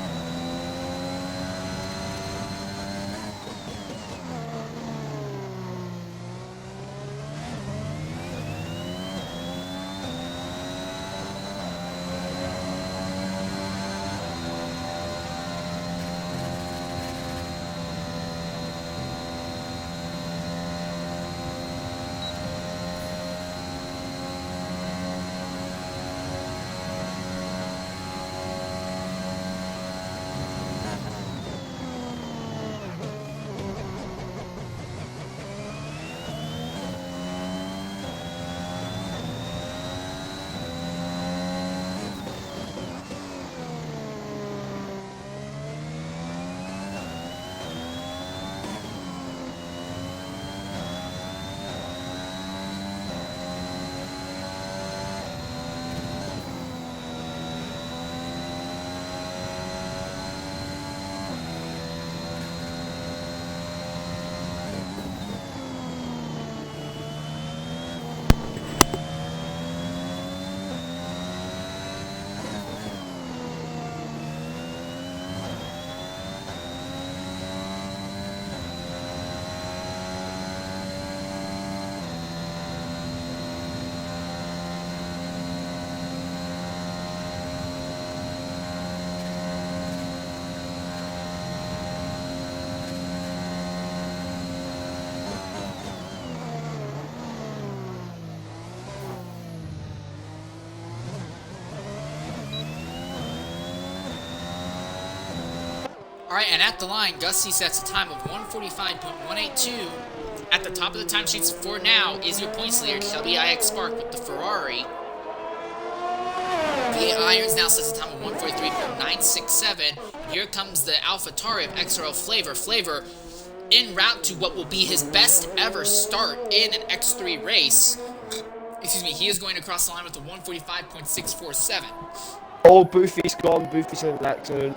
Alright, and at the line, Gusty sets a time of 1:45.182. At the top of the timesheets for now is your points leader, Shelby IX Spark with the Ferrari. The Irons now sets a time of 1:43.967. Here comes the AlphaTauri of XRL Flavor. Flavor en route to what will be his best ever start in an X3 race. Excuse me, he is going to cross the line with a 1:45.647. Oh, Boofy's gone. Boofy's in an accident.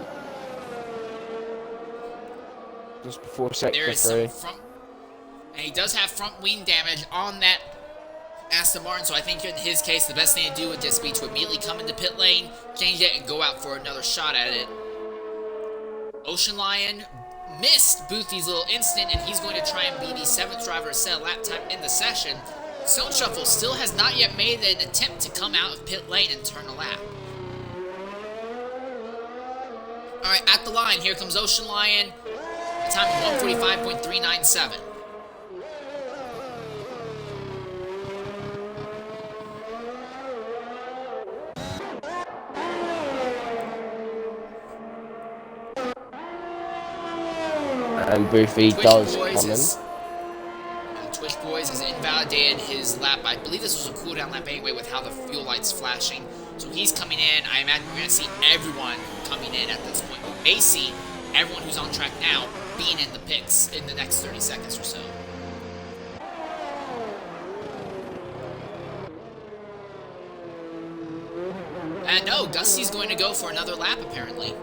Just before sector There is 3. some front, and he does have front wing damage on that Aston Martin, so I think in his case the best thing to do would just be to immediately come into pit lane, change it, and go out for another shot at it. Ocean Lion missed Boofy's little instant, and he's going to try and be the 7th driver to set a lap time in the session. Stone Shuffle still has not yet made an attempt to come out of pit lane and turn a lap. Alright, at the line, here comes Ocean Lion. A time of 1:45.397. And Boofy does come in. Twitch Boys has invalidated his lap. I believe this was a cooldown lap anyway with how the fuel light's flashing. So he's coming in. I imagine we're going to see everyone coming in at this point. We may see everyone who's on track now being in the pits in the next 30 seconds or so. And no, Gusty's going to go for another lap apparently.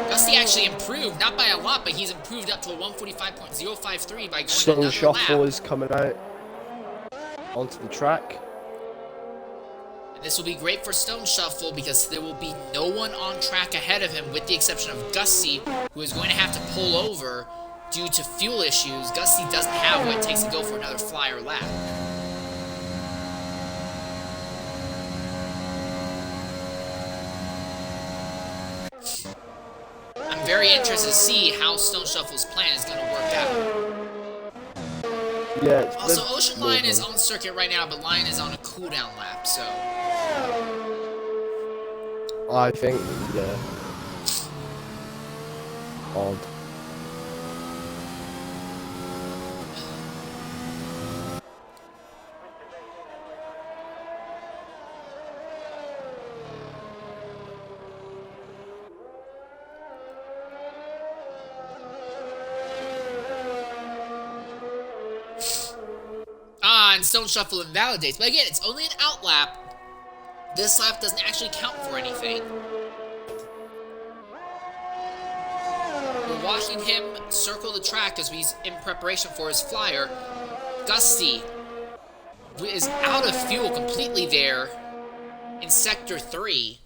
Gusty actually improved, not by a lot, but he's improved up to a 1:45.053 by going Stone another Shuffle lap. is coming out onto the track. And this will be great for Stone Shuffle because there will be no one on track ahead of him with the exception of Gusty, who is going to have to pull over due to fuel issues. Gusty doesn't have what it takes to go for another flyer lap. I'm very interested to see how Stone Shuffle's plan is going to work out. Yeah. Also, Ocean Lion is on circuit right now, but Lion is on a cooldown lap, so... I think, yeah. Odd. and Stone Shuffle invalidates. But again, it's only an out lap. This lap doesn't actually count for anything. We're watching him circle the track as he's in preparation for his flyer. Gusty is out of fuel completely there in Sector 3.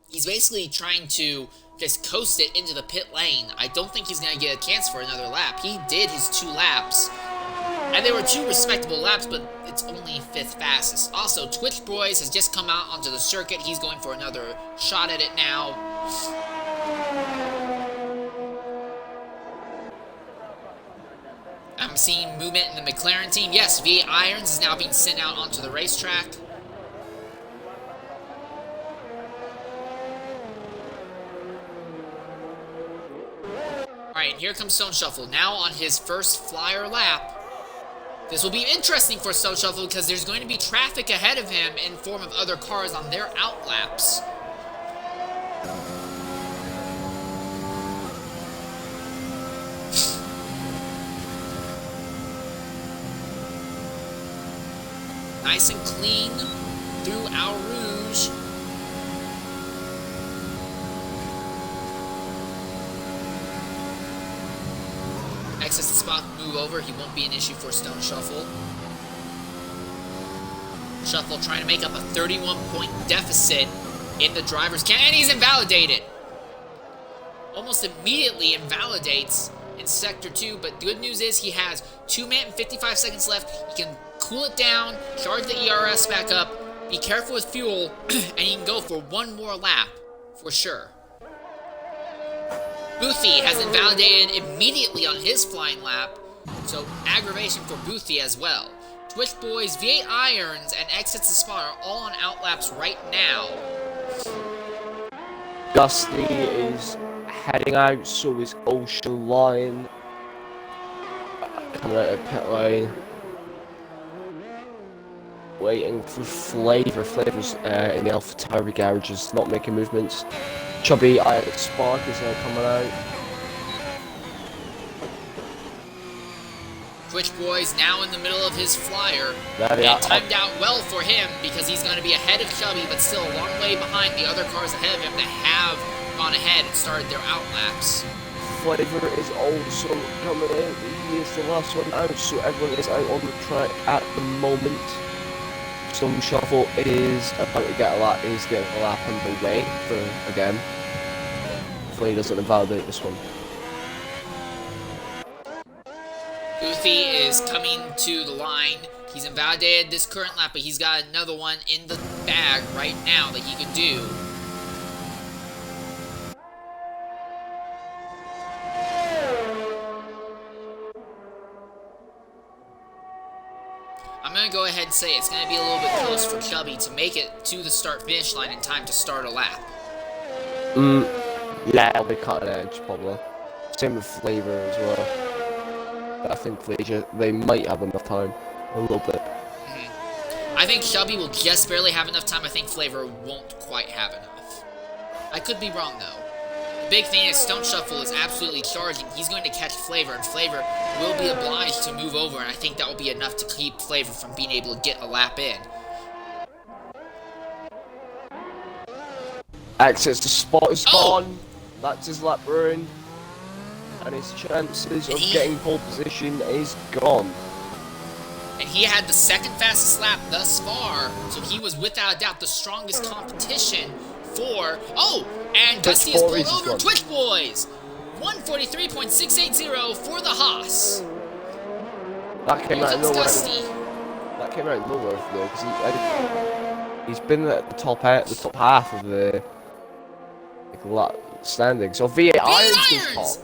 He's basically trying to just coast it into the pit lane. I don't think he's going to get a chance for another lap. He did his 2 laps. And they were 2 respectable laps, but it's only 5th fastest. Also, Twitch Boys has just come out onto the circuit. He's going for another shot at it now. I'm seeing movement in the McLaren team. Yes, V8 Irons is now being sent out onto the racetrack. Alright, and here comes Stone Shuffle, now on his first flyer lap. This will be interesting for Stone Shuffle because there's going to be traffic ahead of him in form of other cars on their out laps. Nice and clean through Our Rouge. Exits the spot, move over. He won't be an issue for Stone Shuffle. Shuffle trying to make up a 31-point deficit in the driver's can, and he's invalidated. Almost immediately invalidates in Sector 2, but good news is he has 2 minutes and 55 seconds left. He can cool it down, charge the ERS back up, be careful with fuel, and he can go for 1 more lap for sure. Boothie has invalidated immediately on his flying lap, so aggravation for Boothie as well. Twitch Boys, V8 Irons, and Exits the Spot are all on out laps right now. Gusty is heading out, so is Ocean Lion. Coming out of pit lane. Waiting for Flavor. Flavor's in the AlphaTauri garages, not making movements. Chubby Spark is coming out. Twitch Boys now in the middle of his flyer. It timed out well for him because he's going to be ahead of Chubby, but still a long way behind the other cars ahead of him that have gone ahead and started their out laps. Flavor is also coming in. He is the last one out, so everyone is out on the track at the moment. Stone Shuffle is about to get a lap. He's getting a lap underway for again. Hopefully he doesn't invalidate this one. Boothie is coming to the line. He's invalidated this current lap, but he's got another one in the bag right now that he can do. I'm going to go ahead and say it's going to be a little bit close for Chubby to make it to the start-finish line in time to start a lap. Yeah, it'll be cutting edge, probably. Same with Flavor as well. But I think they might have enough time. A little bit. I think Chubby will just barely have enough time. I think Flavor won't quite have enough. I could be wrong, though. The big thing is Stone Shuffle is absolutely charging. He's going to catch Flavor, and Flavor will be obliged to move over, and I think that will be enough to keep Flavor from being able to get a lap in. Exits the spot is gone. That's his lap ruined. And his chances of getting pole position is gone. And he had the 2nd fastest lap thus far, so he was without a doubt the strongest competition for... And Gusty is pulled over Twitch Boys! 143.680 for the Haas. That came out of nowhere. That came out of nowhere though, because he's been at the top half of the lap standing. So V8 Irons is top.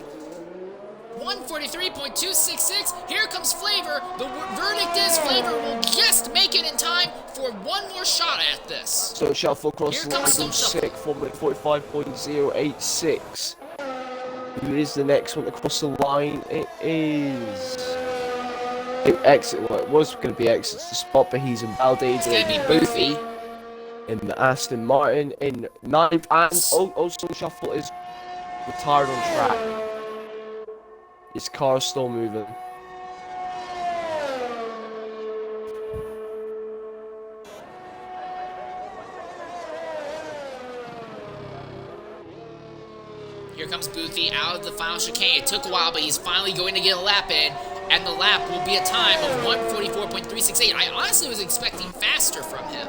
143.266. Here comes Flavor. The verdict is Flavor will just make it in time for 1 more shot at this. So Shuffle across the line from 6 for 45.086. Who is the next one across the line? It is... It was going to be Exits the Spot, but he's invalidated. It's going to be Boothie. In the Aston Martin in 9th, and also Shuffle is retired on track. His car's still moving. Here comes Boothie out of the final chicane. It took a while, but he's finally going to get a lap in, and the lap will be a time of 1:44.368. I honestly was expecting faster from him.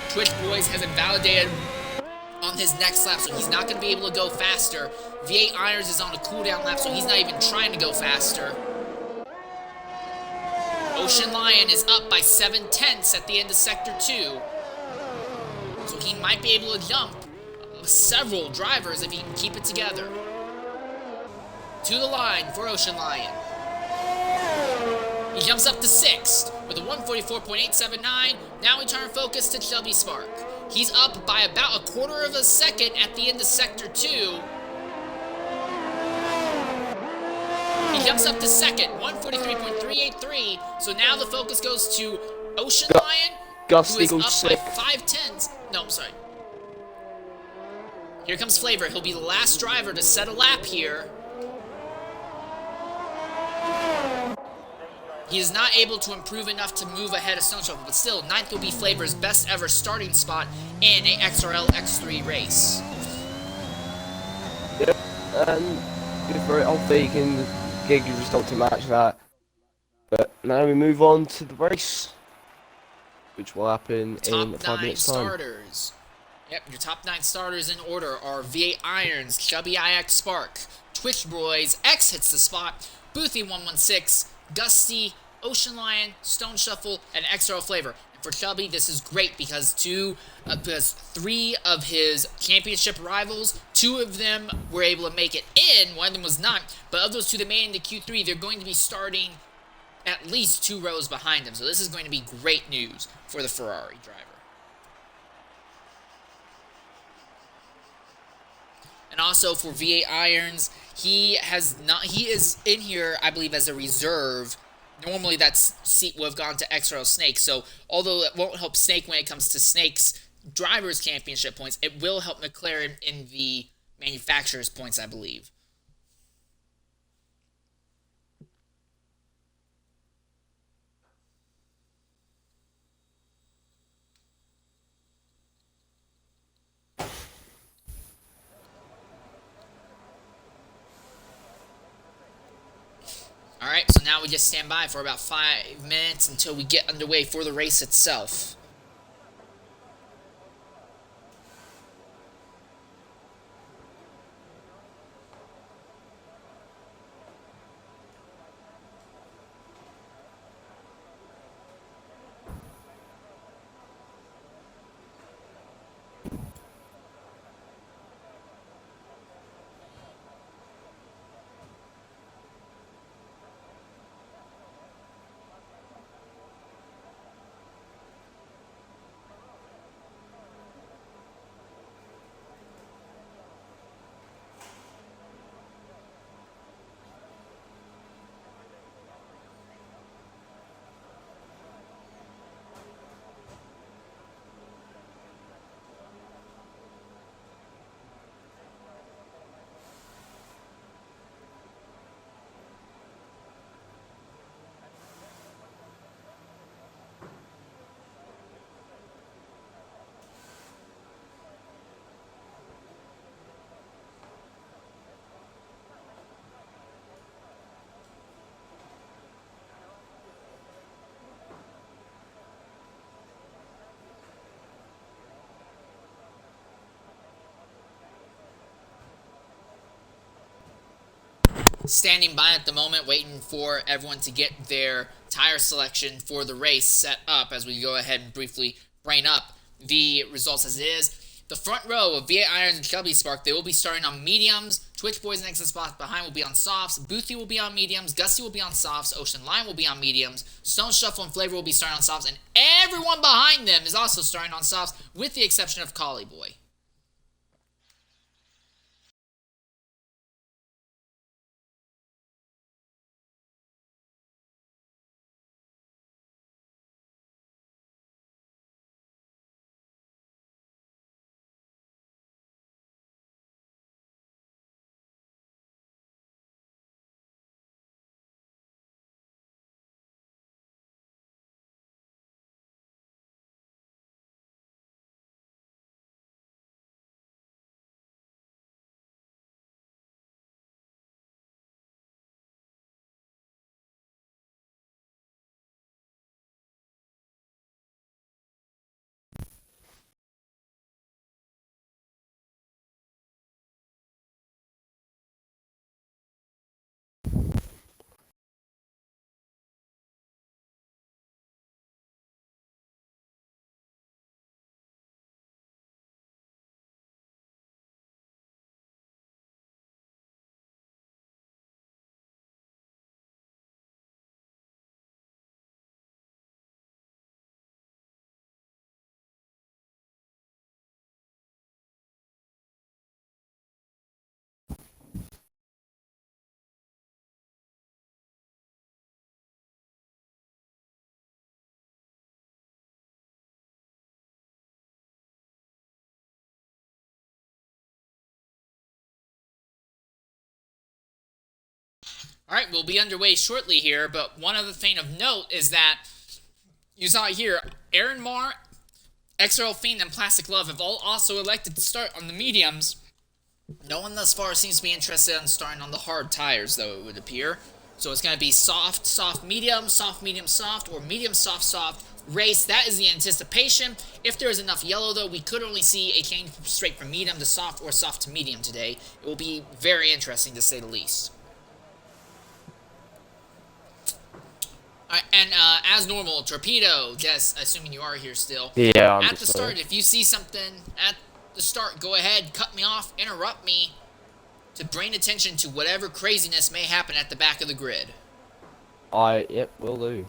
Twitch Boys has invalidated on his next lap, so he's not going to be able to go faster. V8 Irons is on a cooldown lap, so he's not even trying to go faster. Ocean Lion is up by 7/10 at the end of Sector 2. So he might be able to jump several drivers if he can keep it together. To the line for Ocean Lion. He jumps up to 6th with a 1:44.879. Now we turn focus to Chubby Spark. He's up by about a quarter of a second at the end of Sector 2. He jumps up to 2nd, 1:43.383. So now the focus goes to Ocean Lion, who is up by 5/10. No, I'm sorry. Here comes Flavor. He'll be the last driver to set a lap here. He is not able to improve enough to move ahead of Stone Shuffle, but still, 9th will be Flavor's best ever starting spot in a XRL X3 race. Yep, good for it. Hopefully he can get a good result to match that. But now we move on to the race, which will happen in 5 minutes' time. Starters. Yep, your top 9 starters in order are V8 Irons, Chubby IX Spark, Twitch Boys, X hits the spot, Boothie 116, Gusty, Ocean Lion, Stone Shuffle, and XRL Flavor. And for Chubby, this is great because 3 of his championship rivals, 2 of them were able to make it in, 1 of them was not. But of those 2 that made it into Q3, they're going to be starting at least 2 rows behind him. So this is going to be great news for the Ferrari driver. And also for V8 Irons, he is in here, I believe, as a reserve. Normally that seat would have gone to XRL Snake. So although it won't help Snake when it comes to Snake's Drivers' Championship points, it will help McLaren in the manufacturer's points, I believe. Alright, so now we just stand by for about 5 minutes until we get underway for the race itself. Standing by at the moment, waiting for everyone to get their tire selection for the race set up as we go ahead and briefly bring up the results as it is. The front row of V8 Irons and Chubby Spark, they will be starting on mediums. Twitch Boys and Exit Spots behind will be on softs. Boothie will be on mediums. Gusty will be on softs. Ocean Lion will be on mediums. Stone Shuffle and Flavor will be starting on softs. And everyone behind them is also starting on softs, with the exception of Collie Boy. Alright, we'll be underway shortly here, but one other thing of note is that you saw here, Aaron Marr, XRL Fiend, and Plastic Love have all also elected to start on the mediums. No one thus far seems to be interested in starting on the hard tires, though, it would appear. So it's going to be soft, soft, medium, soft, or medium, soft, soft race. That is the anticipation. If there is enough yellow, though, we could only see a change straight from medium to soft or soft to medium today. It will be very interesting, to say the least. Alright, and as normal, Torpedo, yes, assuming you are here still. Yeah, I'm at just the start, if you see something at the start, go ahead, cut me off, interrupt me to bring attention to whatever craziness may happen at the back of the grid. Yep, will do.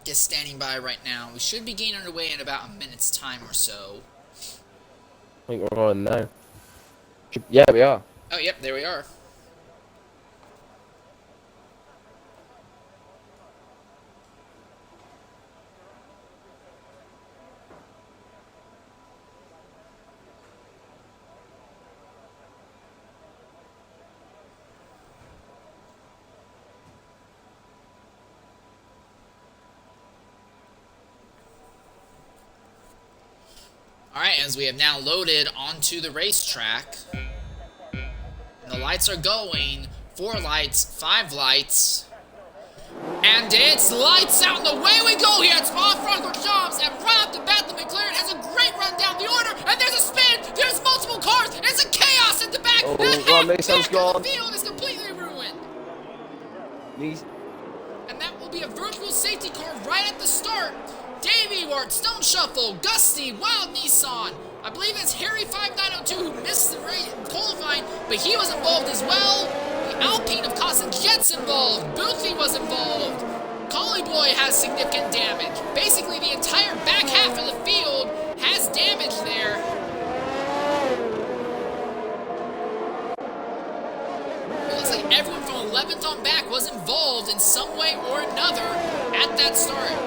Just standing by right now. We should be getting underway in about a minute's time or so. I think we're on now. Yeah, we are. Oh, yep, there we are. Alright, as we have now loaded onto the racetrack. And the lights are going. 4 lights, 5 lights. And it's lights out, and away we go here at Spa-Francorchamps. And right off the bat, the McLaren has a great run down the order. And there's a spin, there's multiple cars, it's a chaos at the back. Oh, the Mason's gone. The field is completely ruined. And that will be a virtual safety car right at the start. Davey Wart, Stone Shuffle, Gusty, Wild Nissan. I believe it's Harry 5902 who missed the qualifying, but he was involved as well. The Alpine of Cossin Jet's involved. Boothie was involved. Collie Boy has significant damage. Basically, the entire back half of the field has damage there. It looks like everyone from 11th on back was involved in some way or another at that start.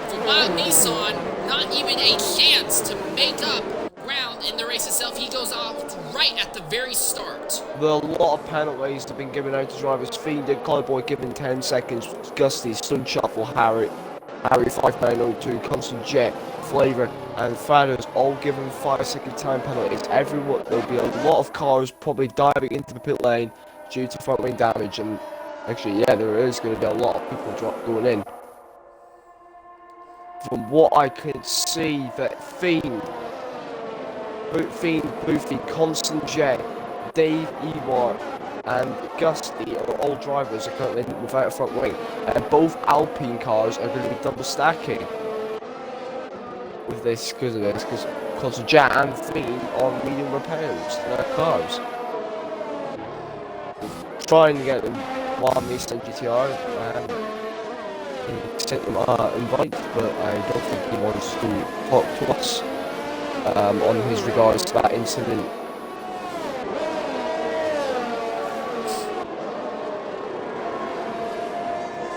For Wild Nissan, not even a chance to make up ground in the race itself. He goes off right at the very start. A lot of penalties have been given out to drivers. Fiend and Cowboy given 10 seconds. Gusty, Stun Shuffle, Harry 5902, Constant Jet, Flavor, and Fathers all given 5-second time penalties. Everyone, there'll be a lot of cars probably diving into the pit lane due to front wing damage. And actually, yeah, there is going to be a lot of people going in. From what I can see, that Fiend, Boofy, Constant Jet, Dave Ewart, and Gusty are all drivers are currently without a front wing. And both Alpine cars are going to be double stacking with this because of this, because Constant Jet and Fiend are medium repairs to their cars. Trying to get them one Nissan GTR. Sent them an invite, but I don't think he wants to talk to us on his regards to that incident.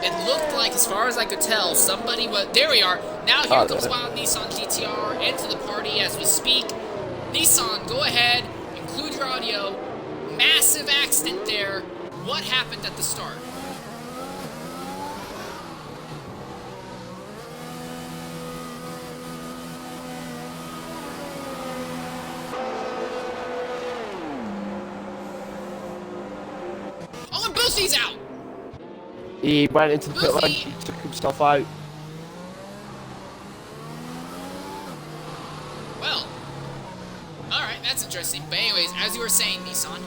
It looked like, as far as I could tell, somebody was... There we are. Now here comes Wild Nissan GTR into the party as we speak. Nissan, go ahead, include your audio. Massive accident there. What happened at the start? Oh, and Boosie's out! He went into the pit lane, he took himself out. Well, alright, that's interesting. But anyways, as you were saying, Nissan.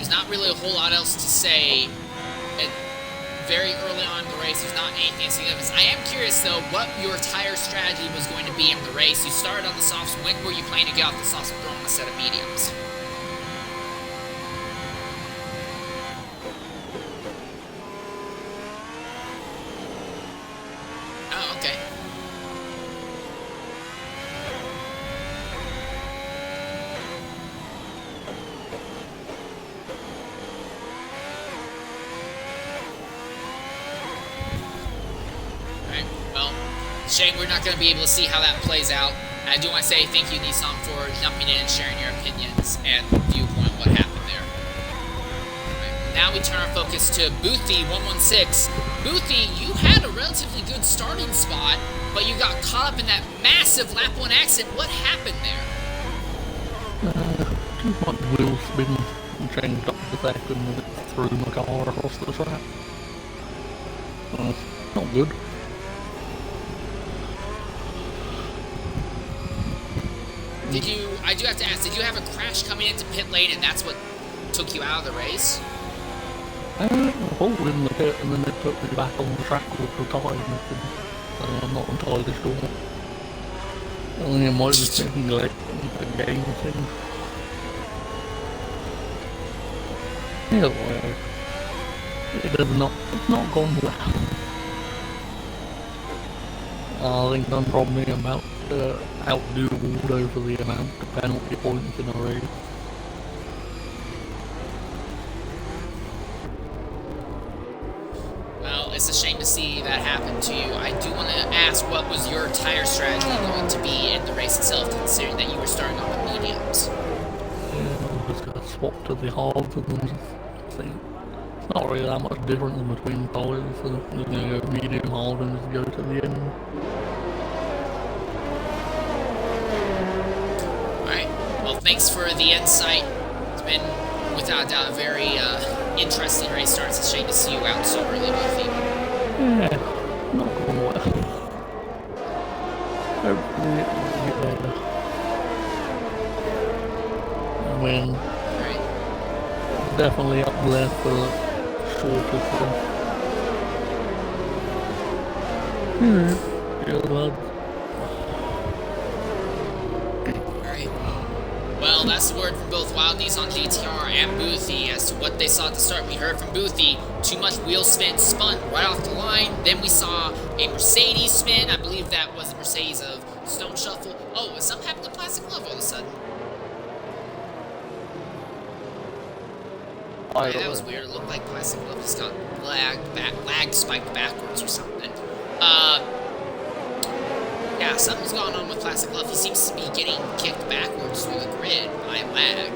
there's not really a whole lot else to say. Very early on in the race, there's not anything significant. I am curious, though, what your tire strategy was going to be in the race. You started on the softs. When were you planning to get off the softs and throw on a set of mediums? Oh, okay. Alright, well, shame we're not going to be able to see how that plays out. And I do want to say thank you, Nissan, for jumping in and sharing your opinions and viewpoint on what happened there. Right, now we turn our focus to Boothie116. Boothie, you had a relatively good starting spot, but you got caught up in that massive lap 1 accident. What happened there? Too much wheel spin and changed up the second and it threw my car across the track. Not good. I do have to ask, did you have a crash coming into pit lane and that's what took you out of the race? I pulled in the pit and then it took me back on the track with the tyre missing. I'm not entirely sure. I think it might have been like a game thing. Yeah, well, it's not gone well. I think I'm probably about to outdo Ward over the amount of penalty points in a race. Well, it's a shame to see that happen to you. I do want to ask, what was your tire strategy going to be in the race itself, considering that you were starting on the mediums? Yeah, I was going to swap to the hards and then just see. It's not really that much difference in between tires, so you're going to go medium hard and just go to the end. Alright, well, thanks for the insight. It's been, without a doubt, a very interesting race start. It's a shame to see you out so early, Buffy. Yeah, not going well. Hopefully it will get better. I mean, Alright. definitely up there for shorter stuff. Yeah, lad. Alright. Well, that's the word from both Wild Nissan GTR and Boothie as to what they saw at the start. We heard from Boothie, too much wheel spin, spun right off the line. Then we saw a Mercedes spin. I believe that was the Mercedes of Stone Shuffle. Oh, something happened to Plastic Glove all of a sudden. Yeah, that was weird. It looked like Plastic Glove just got lag spiked backwards or something. Yeah, something's going on with Plastic Glove. He seems to be getting kicked backwards through the grid by lag.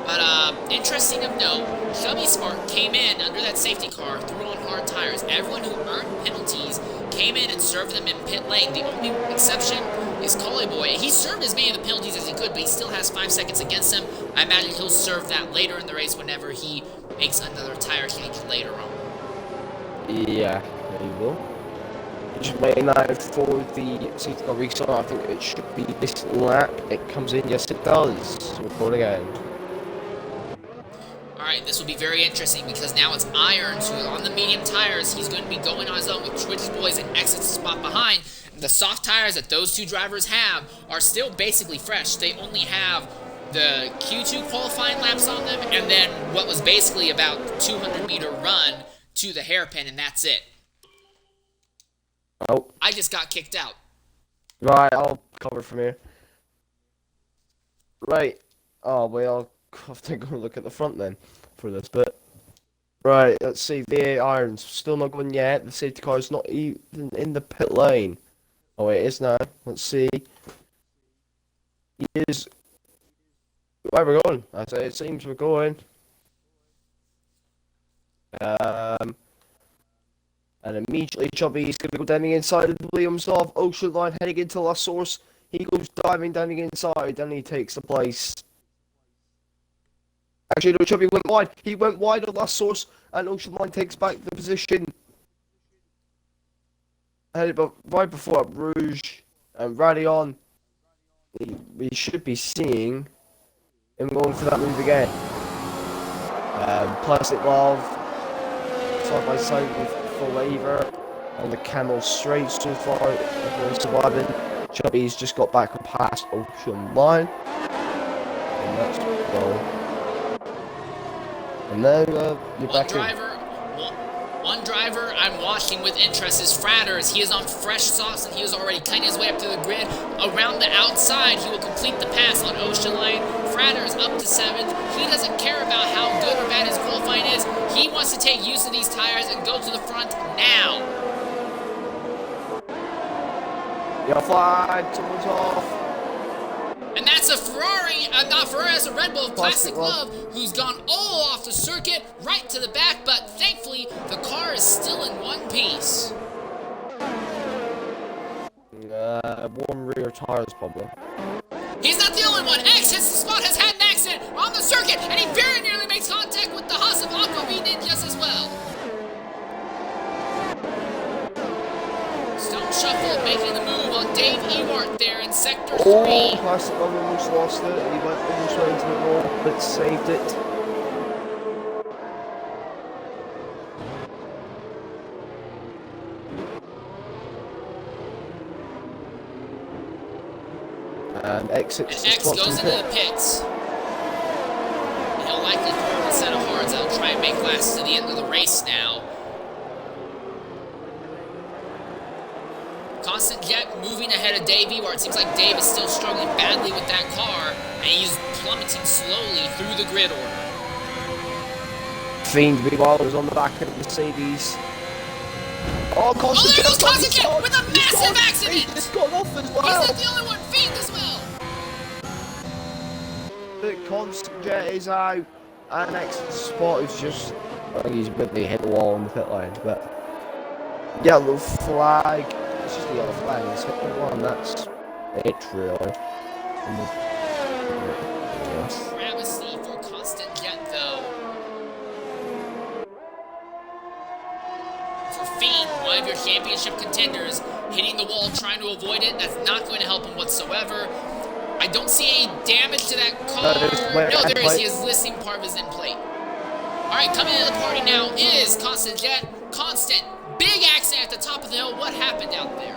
But, interesting of note, Chubby Spark came in under that safety car, threw on hard tires. Everyone who earned penalties came in and served them in pit lane. The only exception is Collie Boy. He served as many of the penalties as he could, but he still has 5 seconds against him. I imagine he'll serve that later in the race whenever he makes another tire change later on. Yeah, there you go. Just waiting now for the safety car restart. I think it should be this lap. It comes in, yes it does. So we're going again. Alright, this will be very interesting because now it's Irons who on the medium tires. He's going to be going on his own with Twitch Boys and exits the spot behind. The soft tires that those two drivers have are still basically fresh. They only have the Q2 qualifying laps on them and then what was basically about 200-meter run to the hairpin, and that's it. Oh. I just got kicked out. Right, I'll cover from here. Right. Oh, well, I'll have to go look at the front then for this bit. Right, let's see. The Irons still not going yet. The safety car is not even in the pit lane. Oh, it is now. Let's see. He is. Where we're going? I say it seems we're going. And immediately Chubby is going to go down the inside of the Williams off Ocean Line, heading into La Source. He goes diving down the inside, and he takes the place. Actually, no, Chubby went wide. He went wide on La Source, and Ocean Line takes back the position. And right before Rouge, And Rally On, we should be seeing him going for that move again. Plastic Love, side by side with Flavor on the Camel Straight so far. Everyone's surviving. Chubby's just got back and past Ocean Line. And that's well. And now you're back in. One driver I'm watching with interest is Fratters. He is on fresh sauce and he is already cutting his way up to the grid. Around the outside, he will complete the pass on Ocean Line. Fratters up to 7th. He doesn't care about how good or bad his qualifying is. He wants to take use of these tires and go to the front now. Yellow flag, someone's off. And that's a Ferrari, not Ferrari, that's a Red Bull of Plastic Love, who's gone all off the circuit, right to the back, but thankfully, the car is still in one piece. One rear tires probably. He's not the only one. X hits the spot, has had an accident on the circuit, and he very nearly makes contact with the Haas of Aqua V Ninjas as well. Stone Shuffle making the move on Dave Ewart there in Sector 3. Oh, Plastic Love almost lost it. He went almost right into the wall, but saved it. And X goes into the pits. He'll likely throw a set of hards that'll try and make last to the end of the race now. Constant Jet moving ahead of Dave Ewart. It seems like Dave is still struggling badly with that car, and he's plummeting slowly through the grid order. Fiend Meanwhile was on the back of the Mercedes. Oh, Constant there goes Jet Constant Jet with a massive accident! He just got off as well! He's not the only one, Fiend as well! The Constant Jet is out, and next spot is just, I think he's really hit the wall on the pit line, but yellow flag. It's just the yellow flag in second one, that's it really. Travesty for Constant Jet though. For Fiend, one of your championship contenders, hitting the wall trying to avoid it, that's not going to help him whatsoever. I don't see any damage to that car. No, there is. He is listing part of his end plate. Alright, coming into the party now is Constant Jet. Constant. Big accident at the top of the hill. What happened out there?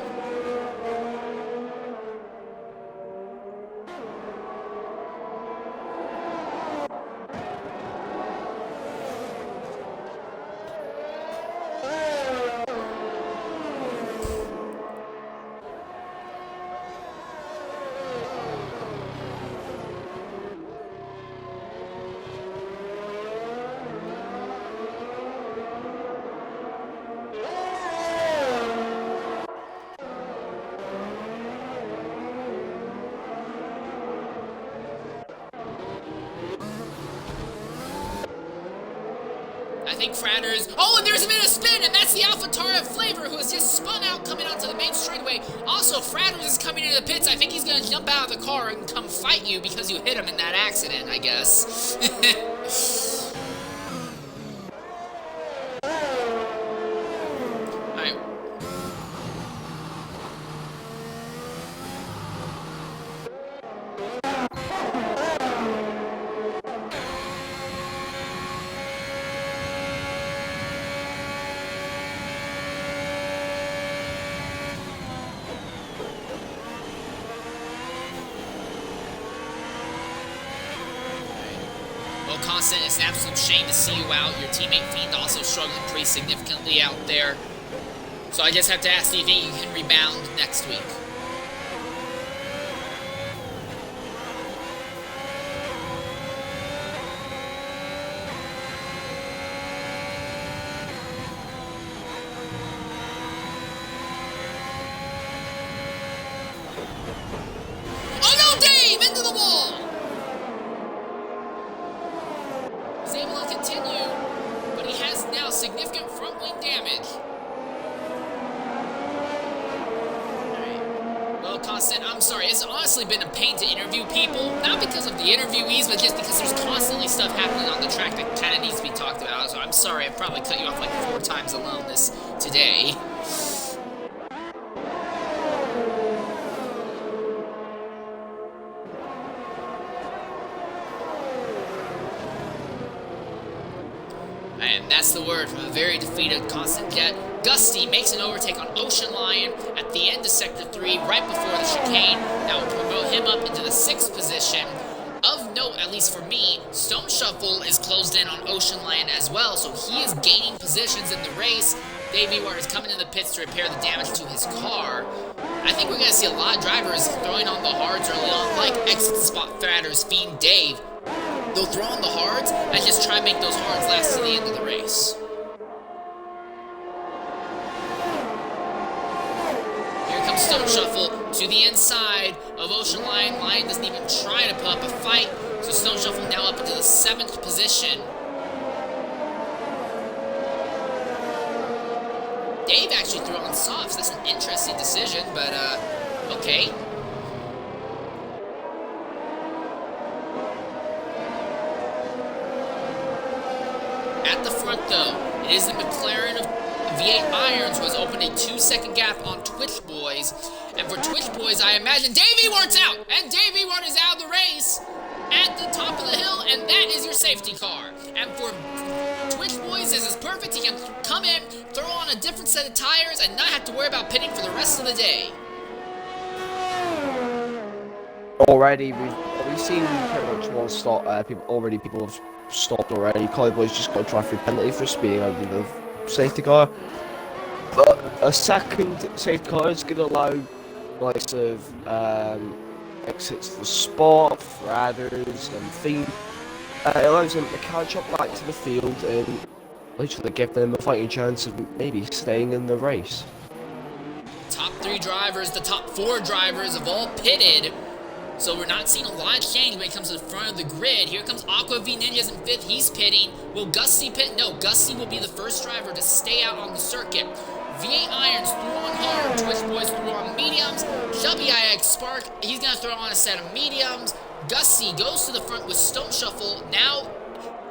I think Fratters. Oh, and there's been a spin, and that's the AlphaTauri Flavor who has just spun out coming onto the main straightaway. Also, Fratters is coming into the pits. I think he's going to jump out of the car and come fight you because you hit him in that accident, I guess. Alright. Constant, it's an absolute shame to see you out. Your teammate Fiend also struggling pretty significantly out there. So I just have to ask, do you think you can rebound next week? Oh no, Dave! Into the wall! Able to continue, but he has now significant front wing damage. Alright. Well, Constant, I'm sorry. It's honestly been a pain to interview people. Not because of the interviewees, but just because there's constantly stuff happening on the track that kind of needs to be talked about. So I'm sorry, I've probably cut you off like 4 times alone today. That's the word from a very defeated Constant Jet. Gusty makes an overtake on Ocean Lion at the end of Sector 3, right before the chicane. That will promote him up into the 6th position. Of note, at least for me, Stone Shuffle is closed in on Ocean Lion as well, so he is gaining positions in the race. Davey Ward is coming in the pits to repair the damage to his car. I think we're going to see a lot of drivers throwing on the hards early on, like ex-Spa-Francorchamps Fiend Dave. They'll throw on the hards and just try and make those hards last to the end of the race. Here comes Stone Shuffle to the inside of Ocean Lion. Lion doesn't even try to put up a fight, so Stone Shuffle now up into the 7th position. Dave actually threw on softs. That's an interesting decision, but okay. At the front, though, it is the McLaren of V8 Irons who has opened a 2-second gap on Twitch Boys. And for Twitch Boys, I imagine Davey Wart's out! And Davey Wart is out of the race at the top of the hill, and that is your safety car. And for Twitch Boys, this is perfect. He can come in, throw on a different set of tires, and not have to worry about pitting for the rest of the day. Already, we've seen pretty much one stop. People have stopped already. Collie Boy's just got to try for a penalty for speeding over the safety car. But a second safety car is going to allow likes of exits for Spot, Radders, and Fiend. It allows them to catch up back to the field and literally give them a fighting chance of maybe staying in the race. Top 3 drivers, the top 4 drivers have all pitted. So we're not seeing a lot of change when it comes to the front of the grid. Here comes Aqua V Ninjas in 5th. He's pitting. Will Gusty pit? No, Gusty will be the first driver to stay out on the circuit. V8 Irons threw on hard. Twitch Boys threw on mediums. Chubby IX Spark, he's going to throw on a set of mediums. Gusty goes to the front with Stone Shuffle. Now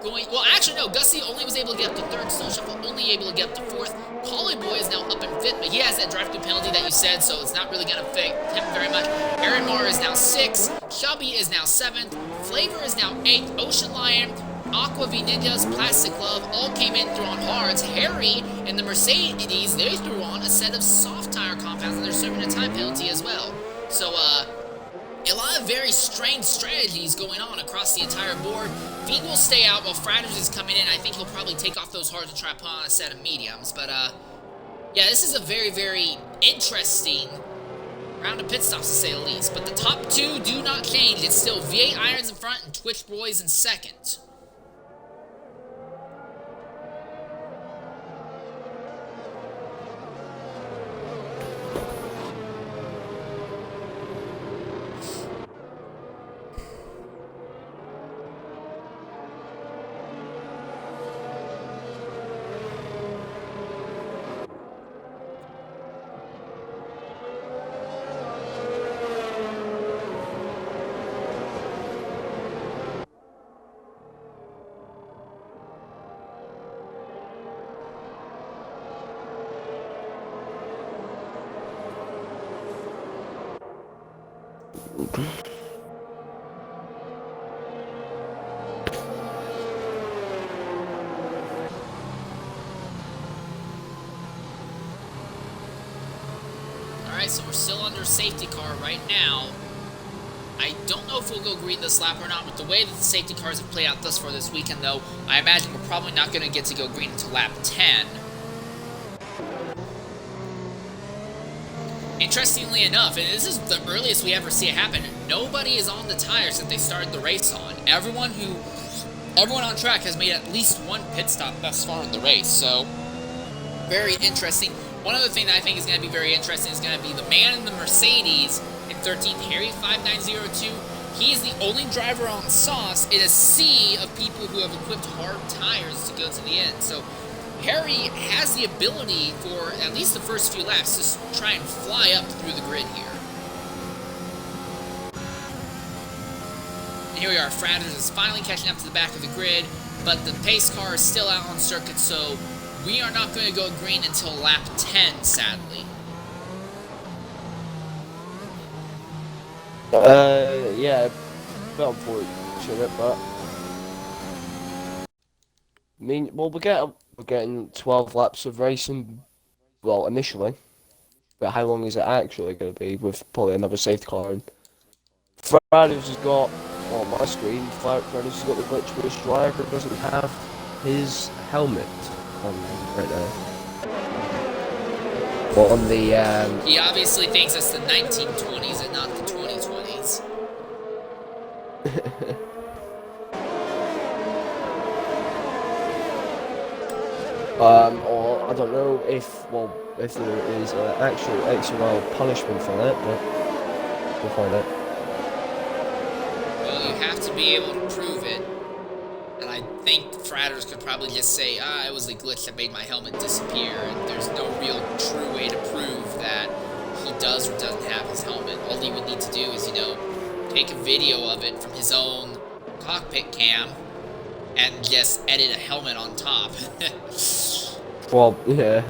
going... Well, actually, no. Gusty only was able to get up to 3rd. Stone Shuffle only able to get up to 4th. Collie Boy is now up in 5th, but he has that drive-through penalty that you said, so it's not really going to affect him very much. Aaron Moore is now 6th. Chubby is now 7th. Flavor is now 8th. Ocean Lion, Aqua V Ninjas, Plastic Glove all came in, threw on hards. Harry and the Mercedes, they threw on a set of soft tire compounds, and they're serving a time penalty as well. So, a lot of very strange strategies going on across the entire board. Feet will stay out while Fratters is coming in. I think he'll probably take off those hards and try to put on a set of mediums. But, yeah, this is a very, very interesting round of pit stops, to say the least. But the top 2 do not change. It's still V8 Irons in front and Twitch Boys in 2nd. Alright, so we're still under safety car right now. I don't know if we'll go green this lap or not. With the way that the safety cars have played out thus far this weekend, though, I imagine we're probably not going to get to go green until lap 10. Interestingly enough, and this is the earliest we ever see it happen, nobody is on the tires that they started the race on. Everyone on track has made at least one pit stop thus far in the race, so very interesting. One other thing that I think is going to be very interesting is going to be the man in the Mercedes in 13th, Harry 5902. He is the only driver on sauce in a sea of people who have equipped hard tires to go to the end. So Harry has the ability for at least the first few laps to try and fly up through the grid here. And here we are, Fratters is finally catching up to the back of the grid, but the pace car is still out on circuit, so we are not going to go green until lap 10, sadly. Yeah, a bit unfortunate, but I mean, well, getting 12 laps of racing, well, initially. But how long is it actually going to be with probably another safety car? And Fridays has got, on my screen, Fridays has got the glitch where his driver doesn't have his helmet on right now. Well, on the, He obviously thinks it's the 1920s and not the 2020s. or I don't know if there is an actual XRL punishment for that, but we'll find out. Well, you have to be able to prove it. And I think Fratters could probably just say, it was a glitch that made my helmet disappear, and there's no real true way to prove that he does or doesn't have his helmet. All he would need to do is, take a video of it from his own cockpit cam and just edit a helmet on top. Well, yeah.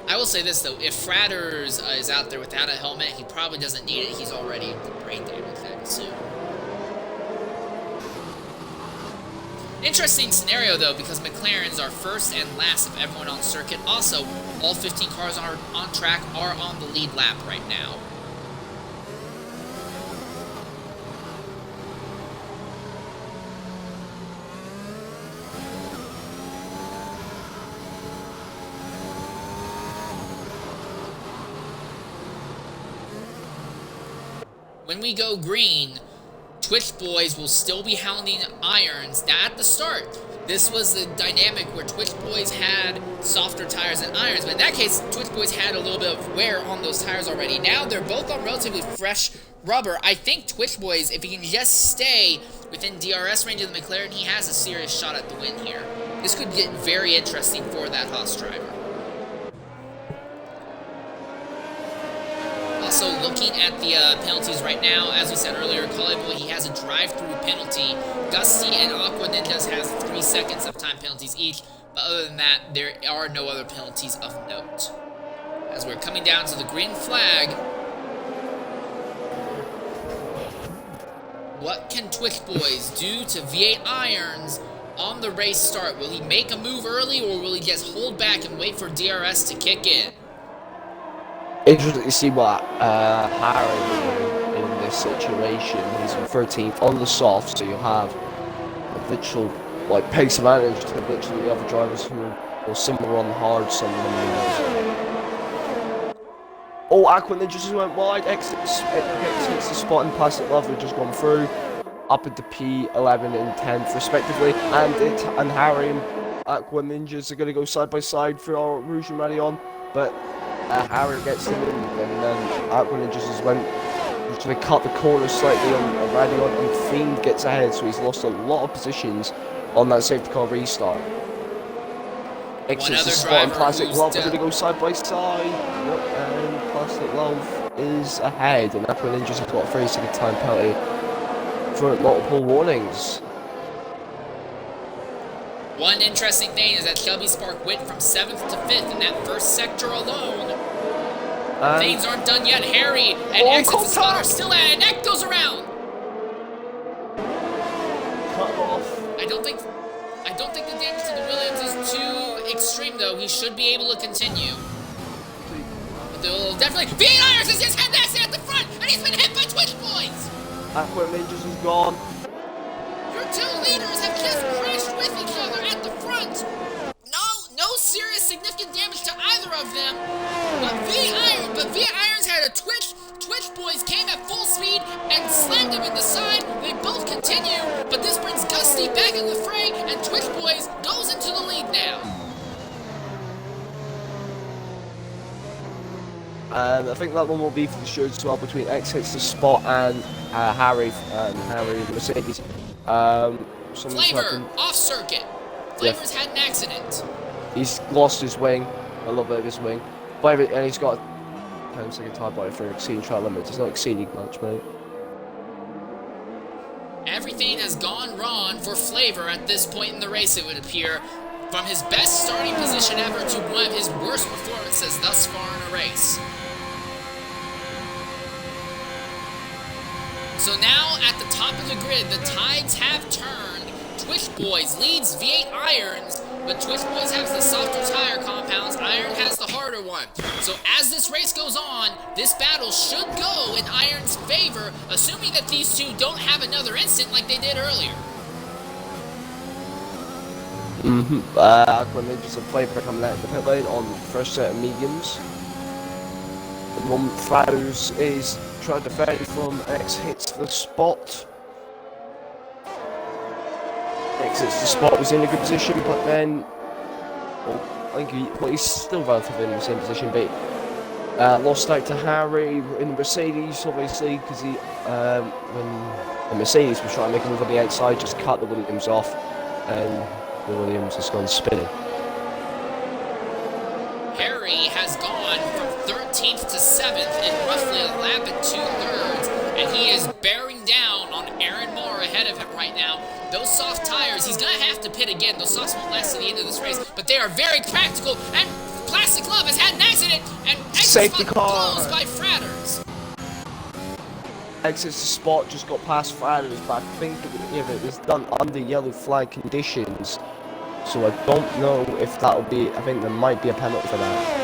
I will say this, though. If Fratters is out there without a helmet, he probably doesn't need it. He's already brain damaged, I assume. Interesting scenario, though, because McLarens are first and last of everyone on circuit. Also, all 15 cars are on track are on the lead lap right now. When we go green, Twitch Boys will still be hounding Irons. Now, at the start, this was the dynamic where Twitch Boys had softer tires than Irons, but in that case, Twitch Boys had a little bit of wear on those tires already. Now, they're both on relatively fresh rubber. I think Twitch Boys, if he can just stay within DRS range of the McLaren, he has a serious shot at the win here. This could get very interesting for that Haas driver. Also, looking at the penalties right now, as we said earlier, Boy, he has a drive-through penalty. Gusty and Aqua Ninjas has 3 seconds of time penalties each, but other than that, there are no other penalties of note. As we're coming down to the green flag, what can Twitch Boys do to V8 Irons on the race start? Will he make a move early, or will he just hold back and wait for DRS to kick in? Interesting to see what Harry will do in this situation. He's in 13th on the soft, so you'll have a literal pace advantage to literally the other drivers who will similar on the hard, some of them. Oh, Aqua Ninja just went wide, exits the spot, and Plastic Love have just gone through, up into P11 and 10th respectively, and Harry and Aqua Ninjas are going to go side by side for our Rouge and Radion, but Harry gets them in, and then Aqua Ninjas just went to cut the corner slightly on Radion, and Fiend gets ahead, so he's lost a lot of positions on that safety car restart. Exits the spot, and Plastic Love are going to go side by side. Yep, and Plastic Love is ahead, and Aqua Ninjas have got a 3-second time penalty for multiple warnings. One interesting thing is that Shelby Spark went from 7th to 5th in that first sector alone. Things aren't done yet. Harry and exits the spot are still at it, and that goes around. Cut off. I don't think the damage to the Williams is too extreme, though. He should be able to continue. But they'll definitely... V8 Irons has just had an accident at the front, and he's been hit by Twitch Boys. Aqua Ninjas is gone. Your two leaders have just crashed with each other at the front. No serious significant damage to either of them. But V8 Irons had a twitch. Twitch Boys came at full speed and slammed him in the side. They both continue, but this brings Gusty back in the fray, and Twitch Boys goes into the lead now. I think that one will be for the show as well, between Exits the Spot and Harry Mercedes. Flavor, off circuit. Flavor's had an accident. He's lost his wing, a little bit of his wing. Flavor, and he's got a 10-second time by for exceeding track limits. It's not exceeding much, mate. Everything has gone wrong for Flavor at this point in the race, it would appear. From his best starting position ever to one of his worst performances thus far in a race. So now, at the top of the grid, the tides have turned. Twitch Boys leads V8 Irons but Twitch Boys has the softer tire compounds, Iron has the harder one. So as this race goes on, this battle should go in Iron's favor, assuming that these two don't have another incident like they did earlier. Aquaman just a flavor coming out of the pit lane on the first set of mediums. At the moment, Flowers is trying to ferry from X, hits the spot. X hits the spot, was in a good position, but then, well, I think he's still relatively in the same position, but lost out to Harry in the Mercedes, obviously, because when the Mercedes was trying to make a move on the outside, just cut the Williams off, and the Williams has gone spinning. Harry has gone from 13th to 7th in roughly a lap and 2/3, and he is bearing down on Aaron Moore ahead of him right now. Those soft tires, he's gonna have to pit again. Those softs won't last to the end of this race, but they are very practical, and Plastic Glove has had an accident, and Safety car closed by Fratters. Exits the spot, just got past Fratters, but I think it was done under yellow flag conditions, so I don't know if that'll be, I think there might be a penalty for that.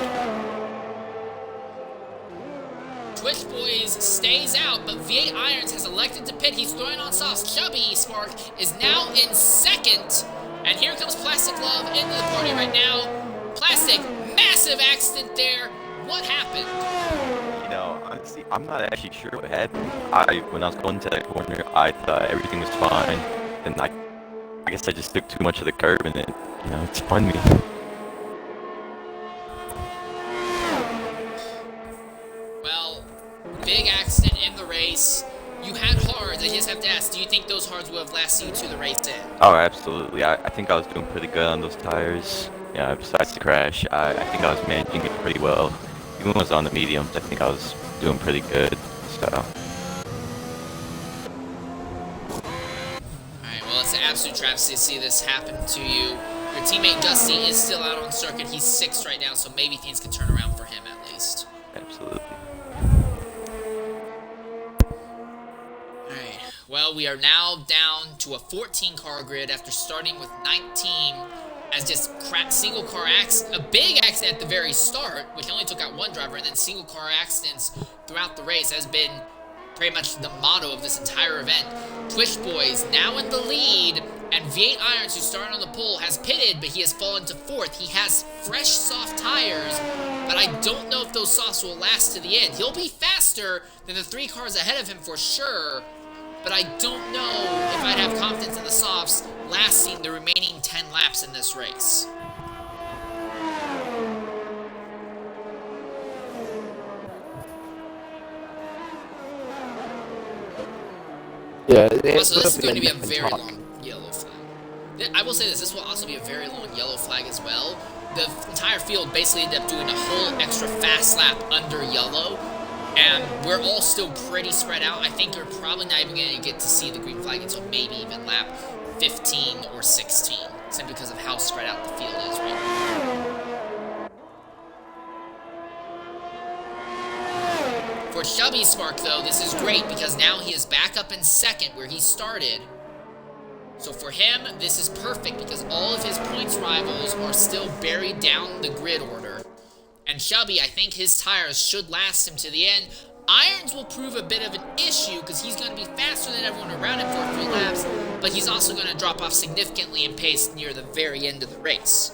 Twitch Boys stays out, but V8 Irons has elected to pit. He's throwing on softs. Chubby Spark is now in second, and here comes Plastic Glove into the party right now. Plastic, massive accident there. What happened? You know, honestly, I'm not actually sure what happened. When I was going to that corner, I thought everything was fine, and I guess I just took too much of the curb, and it, you know, it spun me. Well, big accident in the race. You had hards. I just have to ask, do you think those hards will have lasted you to the race end? Oh, absolutely. I think I was doing pretty good on those tires. Yeah, besides the crash, I think I was managing it pretty well. Even when I was on the mediums, I think I was doing pretty good, so. Alright, well, it's an absolute travesty to see this happen to you. Your teammate Dusty is still out on circuit. He's 6th right now, so maybe things can turn around for him at least. Absolutely. Alright, well, we are now down to a 14-car grid after starting with 19 as just single car accidents, a big accident at the very start, which only took out one driver, and then single car accidents throughout the race has been pretty much the motto of this entire event. Twitch Boys now in the lead, and V8 Irons, who started on the pole, has pitted, but he has fallen to 4th. He has fresh soft tires, but I don't know if those softs will last to the end. He'll be faster than the 3 cars ahead of him for sure, but I don't know if I'd have confidence in the softs lasting the remaining 10 laps in this race. Yeah, Also, this is going to be a very long yellow flag. I will say this will also be a very long yellow flag as well. The entire field basically ended up doing a whole extra fast lap under yellow, and we're all still pretty spread out. I think you're probably not even going to get to see the green flag until maybe even lap 15 or 16, simply because of how spread out the field is right now. For Chubby Spark, though, this is great because now he is back up in 2nd where he started. So for him, this is perfect because all of his points rivals are still buried down the grid order. And Chubby, I think his tires should last him to the end. Irons will prove a bit of an issue because he's going to be faster than everyone around him for a few laps, but he's also going to drop off significantly in pace near the very end of the race.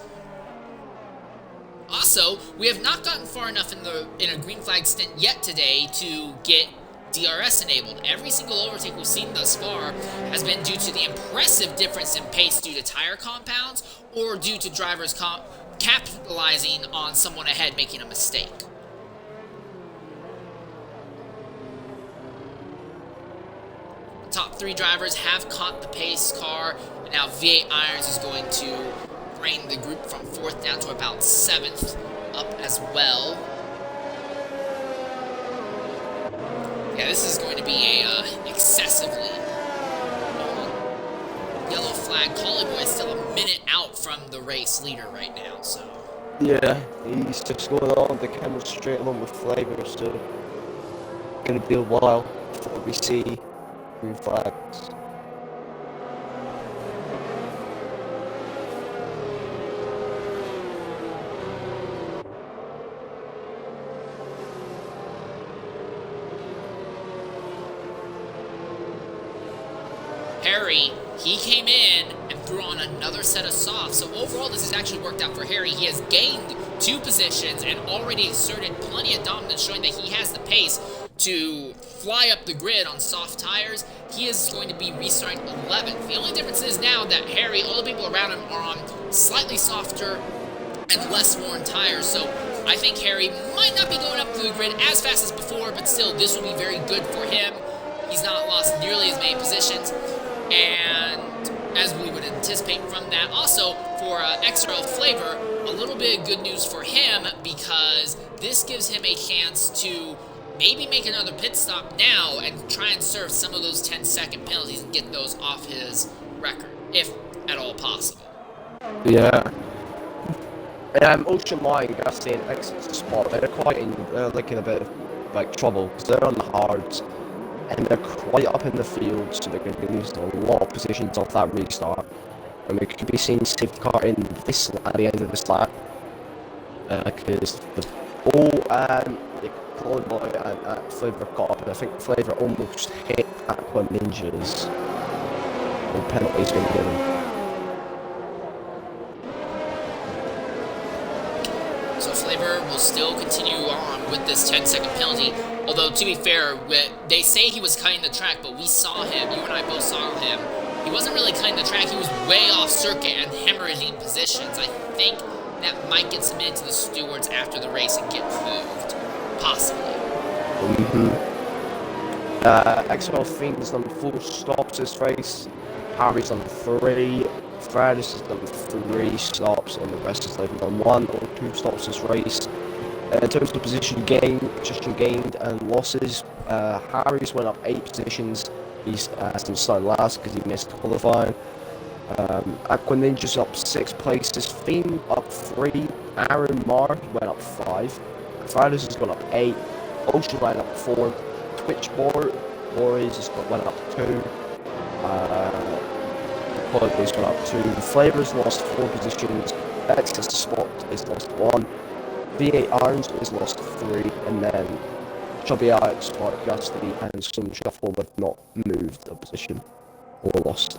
Also, we have not gotten far enough in a green flag stint yet today to get DRS enabled. Every single overtake we've seen thus far has been due to the impressive difference in pace due to tire compounds or due to drivers capitalizing on someone ahead making a mistake. The top 3 drivers have caught the pace car, and now V8 Irons is going to bring the group from 4th down to about 7th up as well. Yeah, this is going to be a excessively long yellow flag. Collie Boy is still a minute out from the race leader right now, so. Yeah, he's just going on the camera straight along with Flavor, so gonna be a while before we see green flags. Harry, he came in and threw on another set of softs. So overall, this has actually worked out for Harry. He has gained 2 positions and already exerted plenty of dominance, showing that he has the pace to fly up the grid on soft tires. He is going to be restarting 11th. The only difference is now that Harry, all the people around him are on slightly softer and less worn tires. So I think Harry might not be going up to the grid as fast as before, but still, this will be very good for him. He's not lost nearly as many positions, and as we would anticipate from that. Also, for XRL Flavor, a little bit of good news for him, because this gives him a chance to maybe make another pit stop now and try and serve some of those 10-second penalties and get those off his record, if at all possible. Yeah. Ocean Lion, Gusty, and Exit Spot, they're quite in, like in a bit of like trouble, because they're on the hards, and they're quite up in the field, so they're going to be losing a lot of positions off that restart. And we could be seeing safety car in this at the end of this lap, because the Claude Boy and Flavor got up, and I think Flavor almost hit Aqua Ninjas. And penalties going to get him. So Flavor will still continue on with this 10-second penalty. Although, to be fair, they say he was cutting the track, but we saw him, you and I both saw him. He wasn't really cutting the track, he was way off circuit and hemorrhaging positions. I think that might get submitted to the stewards after the race and get moved. Possibly. XRL Fiend's done 4 stops this race. Harry's done 3. Fradis has done 3 stops, and the rest has either done 1 or 2 stops this race. In terms of position gained and losses, Harry's went up 8 positions. He's still starting last because he missed qualifying. Aqua Ninja's up 6 places. Fiend up 3. Aaron Marr went up 5. Fradis has gone up 8. Ocean Line up 4. Twitch Boys has went up 2. Quality's gone up 2. Flavor's lost 4 positions. Excess Spot is lost 1. V8 Irons is lost 3, and then Chubby Alex, Spark Gusty, and some Shuffle have not moved a position or lost.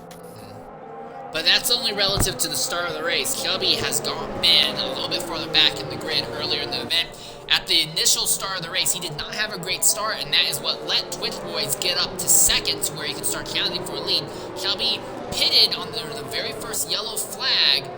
But that's only relative to the start of the race. Chubby has been a little bit farther back in the grid earlier in the event. At the initial start of the race, he did not have a great start, and that is what let Twitch Boys get up to second to where he could start challenging for a lead. Chubby pitted on the very first yellow flag,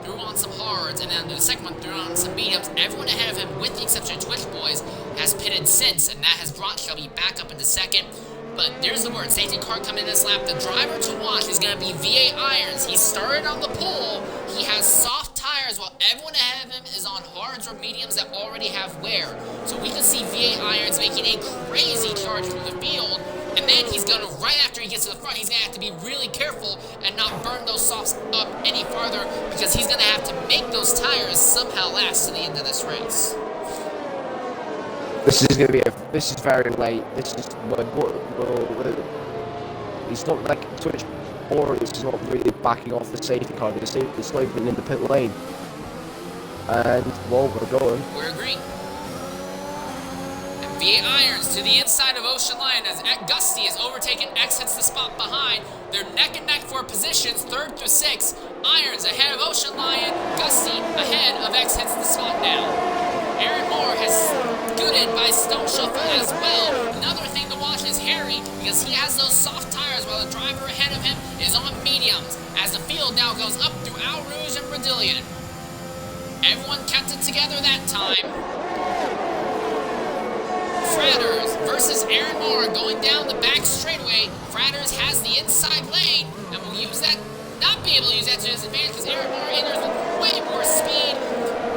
threw on some hards, and then the second one threw on some mediums. Everyone ahead of him, with the exception of Twitch Boys, has pitted since, and that has brought Chubby back up into second. But there's the word, safety car coming in this lap. The driver to watch is going to be V8 Irons. He started on the pole. He has soft tires while everyone ahead of him is on hards or mediums that already have wear. So we can see V8 Irons making a crazy charge through the field. And then he's going to, right after he gets to the front, he's going to have to be really careful and not burn those softs up any farther, because he's going to have to make those tires somehow last to the end of this race. This is going to be this is very late. This is he's not like Twitch, or it's not really backing off the safety car. The safety's not even in the pit lane. And well, we're going. We're agreeing. And V8 Irons to the inside of Ocean Lion as Gusty is overtaken. X hits the spot behind. They're neck and neck for positions, 3rd through 6th. Irons ahead of Ocean Lion. Gusty ahead of X hits the spot now. Aaron Moore has scooted by Stone Shuffle as well. Another thing to watch is Harry, because he has those soft tires while the driver ahead of him is on mediums, as the field now goes up through Al Rouge and Bradillion. Everyone kept it together that time. Fratters versus Aaron Moore going down the back straightaway. Fratters has the inside lane and will use that, not be able to use that to his advantage, because Aaron Moore enters with way more speed.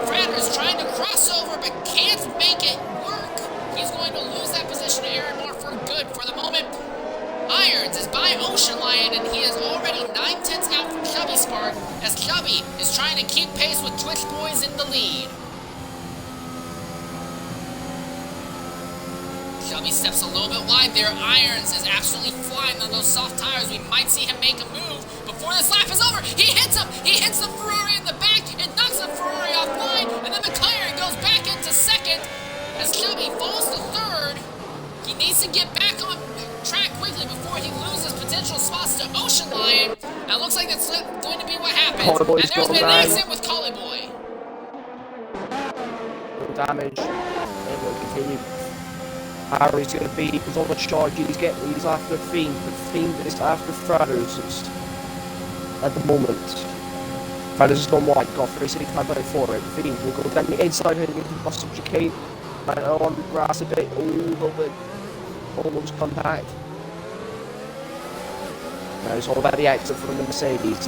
Fratters trying to cross over but can't make it work. He's going to lose that position to Aaron Moore for good for the moment. Irons is by Ocean Lion, and he is already 9/10 out from Chubby Spark, as Chubby is trying to keep pace with Twitch Boys in the lead. Chubby steps a little bit wide there. Irons is absolutely flying on those soft tires. We might see him make a move before this lap is over. He hits him. He hits the Ferrari in the back and knocks the Ferrari offline. And then McLaren goes back into second as Chubby falls to 3rd. He needs to get back on track quickly before he loses potential spots to Ocean Lion. And it looks like that's going to be what happens. Collie And there's Boy's been an gone accident with Collie Boy. No damage. It will continue. Harry's going to be, he's on the charge, he's after Fiend, but Fiend is after Fradders at the moment. Fradders has gone wide, got 365 for it. Fiend will go down the inside, hitting into the bus of chicane, and on the grass a bit, almost contact. Now it's all about the exit from the Mercedes.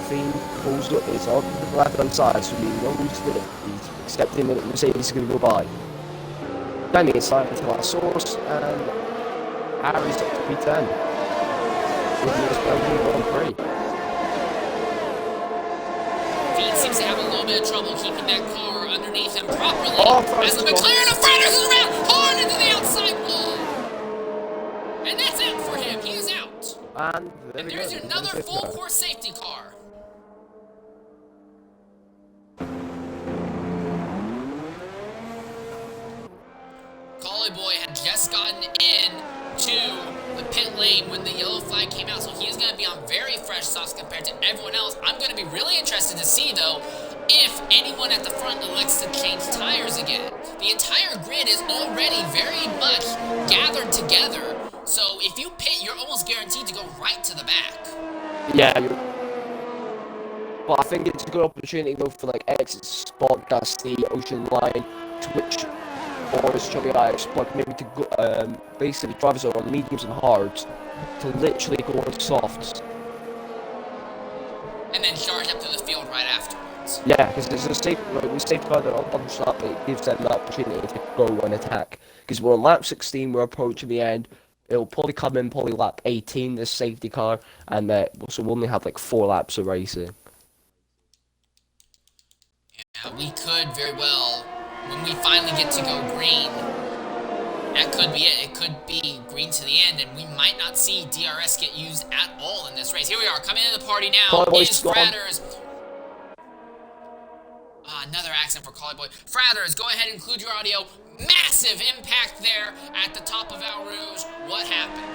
Fiend pulls up, it's on the left hand side, so he knows that he's accepting that the Mercedes is going to go by. Down the inside until that source, and Harry's up to P10. With this Belgian Grand Prix. Fiend seems to have a little bit of trouble keeping that car underneath him properly. As the First McLaren of Fradders is around hard into the outside wall. And that's it for him. He is out. And There's another full course safety car. Collie Boy had just gotten in to the pit lane when the yellow flag came out, so he is going to be on very fresh softs compared to everyone else. I'm going to be really interested to see, though, if anyone at the front elects to change tires again. The entire grid is already very much gathered together, so if you pit, you're almost guaranteed to go right to the back. yeah, but I think it's a good opportunity though for like X's podcast, the Ocean Line, Twitch, or as Chubby I exploit, maybe to go, basically drivers are on mediums and hards to literally go on softs. And then charge up to the field right afterwards. Yeah, because there's a safe, like, we saved further on the start, it gives them the opportunity to go and attack. Because we're on lap 16, we're approaching the end. It'll probably come in probably lap 18, this safety car, and so we'll only have like 4 laps of racing. Yeah, we could very well, when we finally get to go green, that could be it. It could be green to the end, and we might not see DRS get used at all in this race. Here we are, coming into the party now. Is Fradders. Another accident for Collie Boy. Fradders, go ahead and include your audio. Massive impact there at the top of Al Rouge. What happened?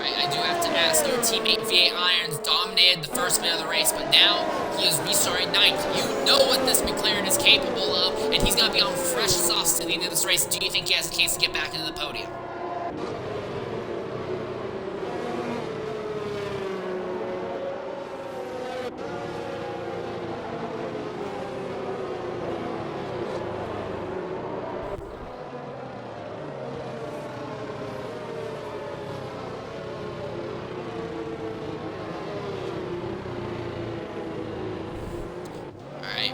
I do have to ask, your teammate V8 Irons dominated the first minute of the race, but now he is restarting 9th. You know what this McLaren is capable of, and he's going to be on fresh softs to the end of this race. Do you think he has a chance to get back into the podium?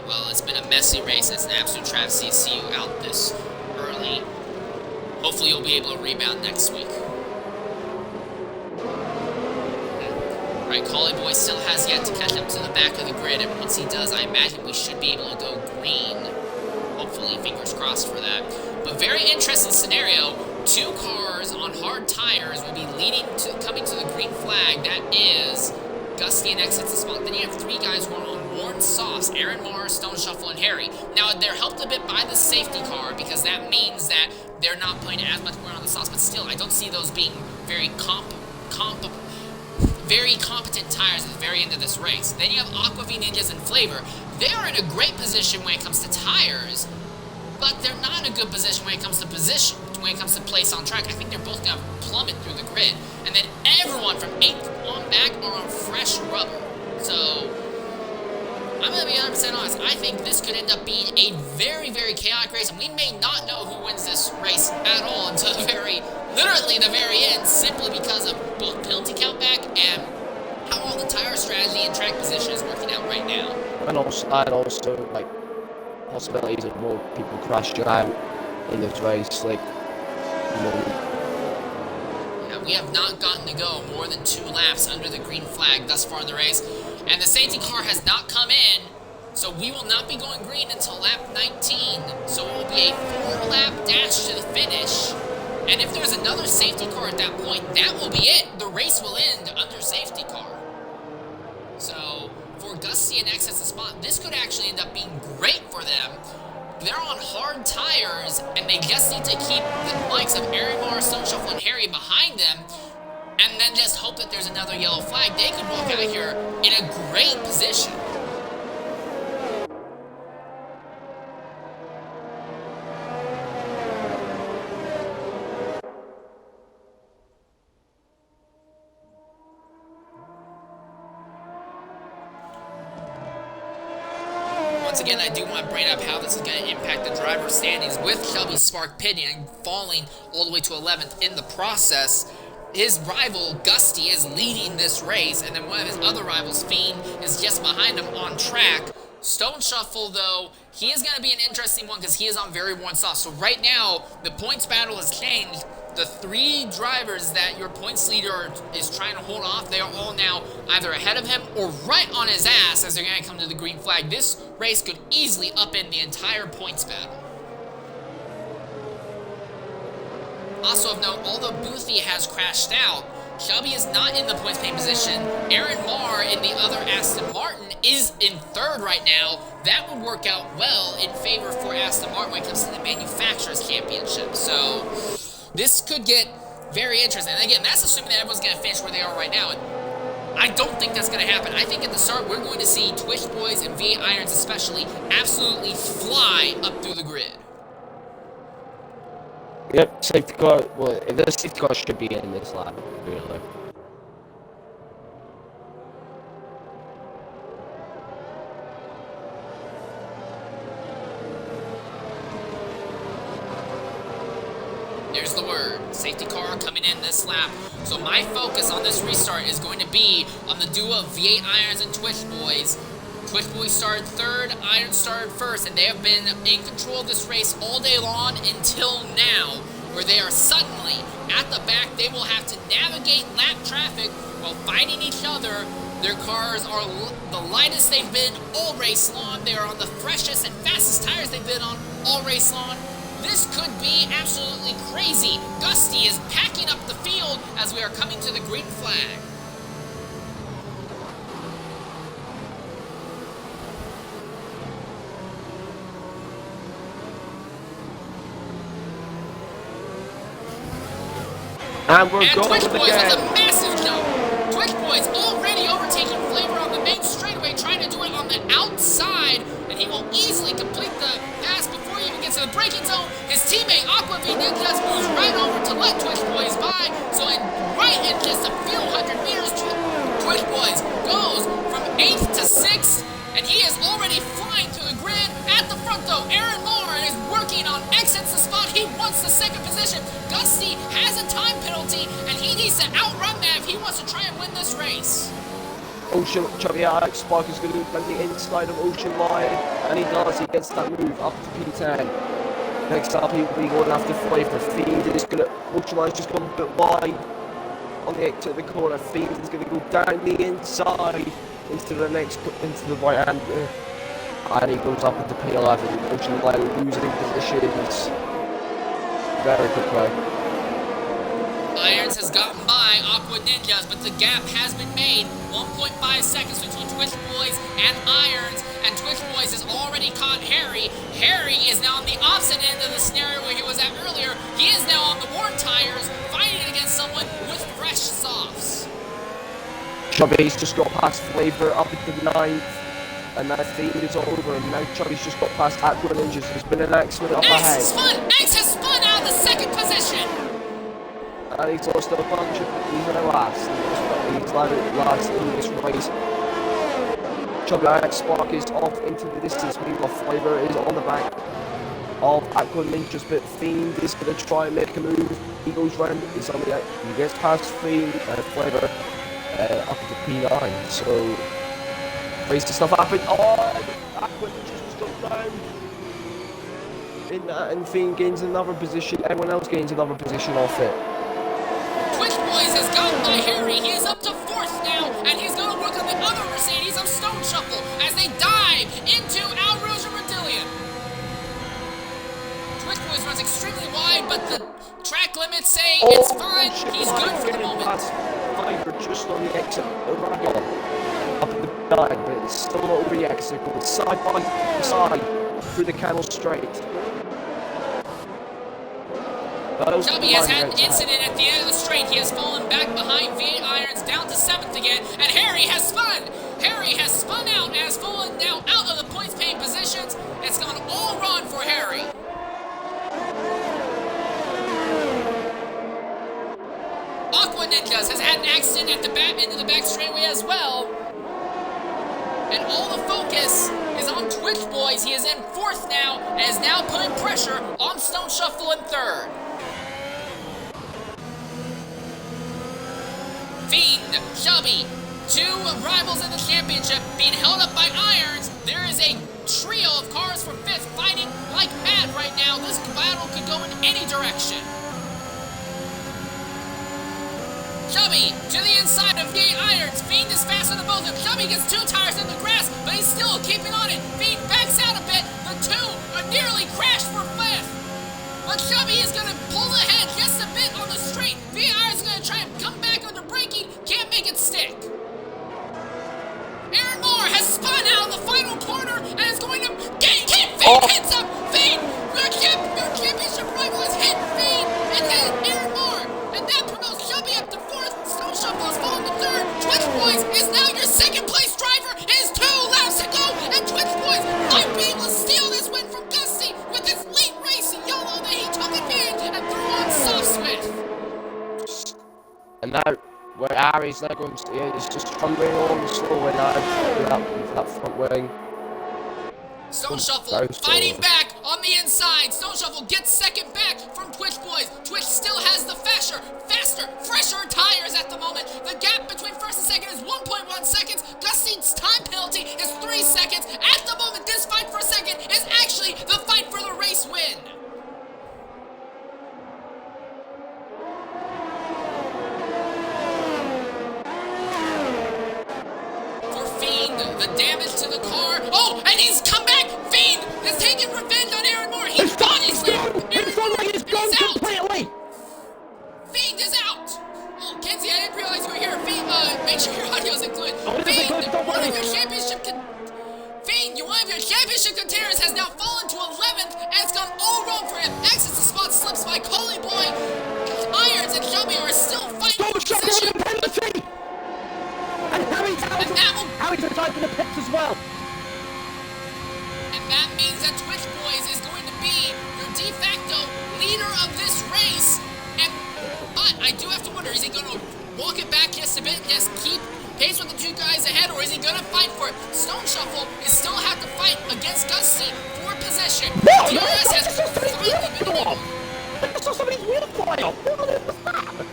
Well, it's been a messy race. It's an absolute travesty to see you out this early. Hopefully you'll be able to rebound next week. Right, Collie Boy still has yet to catch up to the back of the grid, and once he does, I imagine we should be able to go green. Hopefully, fingers crossed for that. But very interesting scenario. 2 cars on hard tires will be coming to the green flag. That is Gusty and X hits the spot. Then you have 3 guys who are on worn softs, Aaron Mars, Stone Shuffle, and Harry. Now, they're helped a bit by the safety car because that means that they're not putting as much wear on the softs, but still, I don't see those being very competent tires at the very end of this race. Then you have Aqua-V Ninjas and Flavor. They're in a great position when it comes to tires, but they're not in a good position when it comes to place on track. I think they're both going to plummet through the grid. And then everyone from 8th on back are on fresh rubber. So I'm going to be 100% honest. I think this could end up being a very, very chaotic race, and we may not know who wins this race at all until literally the very end, simply because of both penalty count back and how all the tire strategy and track position is working out right now. And also like possibilities of more people crashing out in this race, like Yeah, we have not gotten to go more than 2 laps under the green flag thus far in the race, and the safety car has not come in, so we will not be going green until lap 19. So it will be a 4-lap dash to the finish. And if there's another safety car at that point, that will be it. The race will end under safety car. So for Gusty and XS Spot, this could actually end up being great for them. They're on hard tires, and they just need to keep the likes of Arimar, Stone Shuffle, and Harry behind them, and then just hope that there's another yellow flag. They could walk out here in a great position. Once again, I do want to bring up how this is going to impact the driver's standings with Shelby Spark pitting and falling all the way to 11th in the process. His rival, Gusty, is leading this race, and then one of his other rivals, Fiend, is just behind him on track. Stone Shuffle, though, he is going to be an interesting one because he is on very worn soft. So right now, the points battle has changed. The 3 drivers that your points leader is trying to hold off, they are all now either ahead of him or right on his ass as they're going to come to the green flag. This race could easily upend the entire points battle. Also of note, although Boothie has crashed out, Shelby is not in the points paying position. Aaron Marr in the other Aston Martin is in 3rd right now. That would work out well in favor for Aston Martin when it comes to the Manufacturers Championship. So this could get very interesting. And again, that's assuming that everyone's going to finish where they are right now. And I don't think that's going to happen. I think at the start, we're going to see Twitch Boys and V8 Irons especially absolutely fly up through the grid. Yep, safety car. Well, the safety car should be in this lap, really. There's the word. Safety car coming in this lap. So my focus on this restart is going to be on the duo of V8 Irons and Twitch Boys. Twitch Boys started 3rd, Irons started 1st, and they have been in control of this race all day long until now, where they are suddenly at the back. They will have to navigate lap traffic while fighting each other. Their cars are the lightest they've been all race long. They are on the freshest and fastest tires they've been on all race long. This could be absolutely crazy. Gusty is packing up the field as we are coming to the green flag. And we're And going Twitch Boys again. with a massive jump. Twitch Boys already overtaking Flavor on the main straightaway, trying to do it on the outside, and he will easily complete the pass before he even gets to the braking zone. His teammate Aqua V Ninjas moves right over to let Twitch Boys by, so right in just a few hundred meters, Twitch Boys goes from 8th to 6th, and he is already flying to the grid. At the front though, Aaron Moore is working on exits the spot. He wants the 2nd position. Gusty has a time penalty, and he needs to outrun that if he wants to try and win this race. Ocean, Chubby Alex Spark is going to move on the inside of Ocean Line, and he does. He gets that move up to P10. Next up, he will be going after Flavor. Fiend is going to. Ocean Line's just gone a bit wide on the exit of the corner. Fiend is going to go down the inside into the right hand. And he goes up into P11. Ocean Line losing positions. Very good play. Irons has gotten by Aqua Ninjas, but the gap has been made. 1.5 seconds between Twitch Boys and Irons, and Twitch Boys has already caught Harry. Harry is now on the opposite end of the scenario where he was at earlier. He is now on the worn tires, fighting against someone with fresh softs. Chubby's just got past Flavor up into the 9th, and that Fiend is over, and now Chubby's just got past Aqua Ninjas. There's been an accident up ahead. X has spun out of the 2nd position. And he's lost a bunch of, he's in last. He's last in this race. Chubby Alex Spark is off into the distance. Meanwhile, Flavor is on the back of Aqua Ninjas, but Fiend is going to try and make a move. He goes round, he's on the, he gets past Fiend, Flavor, up at the P9. So crazy stuff happened. Oh, Aqua just got down in that, and Fiend gains another position. Everyone else gains another position off it. Twitch Boys has gotten by Harry. He is up to 4th now, and he's going to work on the other Mercedes of Stone Shuffle as they dive into Al Rouge and Rodillion. Twitch Boys runs extremely wide, but the track limits say it's fine. He's good for the moment. Fiber just on the exit of Ragon. Up at the 9, but it's still not over yet because they're going side by side through the Camel Straight. Chubby has had an incident at the end of the straight. He has fallen back behind V8 Irons down to 7th again, and Harry has spun! Harry has spun out and has fallen now out of the points paying positions. It's gone all wrong for Harry. Aqua Ninjas has had an accident at the back end of the back straightaway as well. And all the focus is on Twitch Boys. He is in 4th now and is now putting pressure on Stone Shuffle in 3rd. Fiend, Chubby, 2 rivals in the championship being held up by Irons. There is a trio of cars for 5th fighting like mad right now. This battle could go in any direction. Chubby to the inside of V8 Irons. Fiend is faster than both of them. Chubby gets 2 tires in the grass, but he's still keeping on it. Fiend backs out a bit. The 2 are nearly crashed for 5th. But Chubby is going to pull ahead just a bit on the straight. V8 Irons is going to try and come back under braking. Can't make it stick. Aaron Moore has spun out of the final corner and is going to get hit. Fiend hits up. Fiend, your championship rival has hit Fiend and then Aaron Moore. And that promotes Chubby up to 4th. Stone Shuffle has fallen to 3rd. Twitch Boys is now your 2nd place driver. It is 2 laps to go. And Twitch Boys might be able to steal this win from Gusty with his late race YOLO that he took advantage and threw on soft Smith. And now, where Ari's now going, it's just front wing all slow now with that front wing. Stone Shuffle fighting back on the inside. Stone Shuffle gets 2nd back from Twitch Boys. Twitch still has the faster, fresher tires at the moment. The gap between 1st and 2nd is 1.1 seconds. Gusty's time penalty is 3 seconds. At the moment, this fight for 2nd is actually the fight for the race win. The damage to the car. Oh, and he's come back. Fiend is taking revenge on Aaron Moore. He's gone. He's out. Completely. Fiend is out. Oh, Kenzie, I didn't realize you were here. Fiend, make sure your audio's included. Fiend, one of your championship contenders has now fallen to 11th, and it's gone all wrong for him. Exits the spot, slips by Coley Boy. Irons and Chubby are still fighting for position. And Harry's retired from the pits as well. And that means that Twitch Boys is going to be your de facto leader of this race. But I do have to wonder, is he going to walk it back just a bit and just keep pace with the 2 guys ahead, or is he going to fight for it? Stone Shuffle is still have to fight against Gusty for position. DRS has finally been enabled. I saw somebody's wheel fly off. What was that?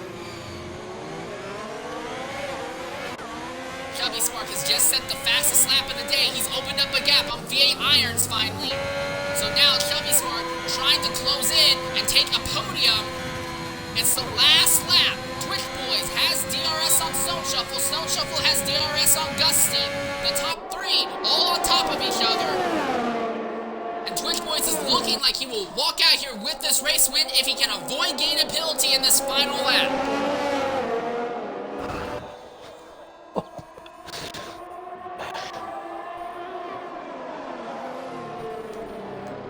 Chubby Spark has just set the fastest lap of the day. He's opened up a gap on V8 Irons finally. So now Chubby Spark trying to close in and take a podium. It's the last lap. Twitch Boys has DRS on Stone Shuffle. Stone Shuffle has DRS on Gusty. The top 3 all on top of each other. And Twitch Boys is looking like he will walk out here with this race win if he can avoid getting a penalty in this final lap.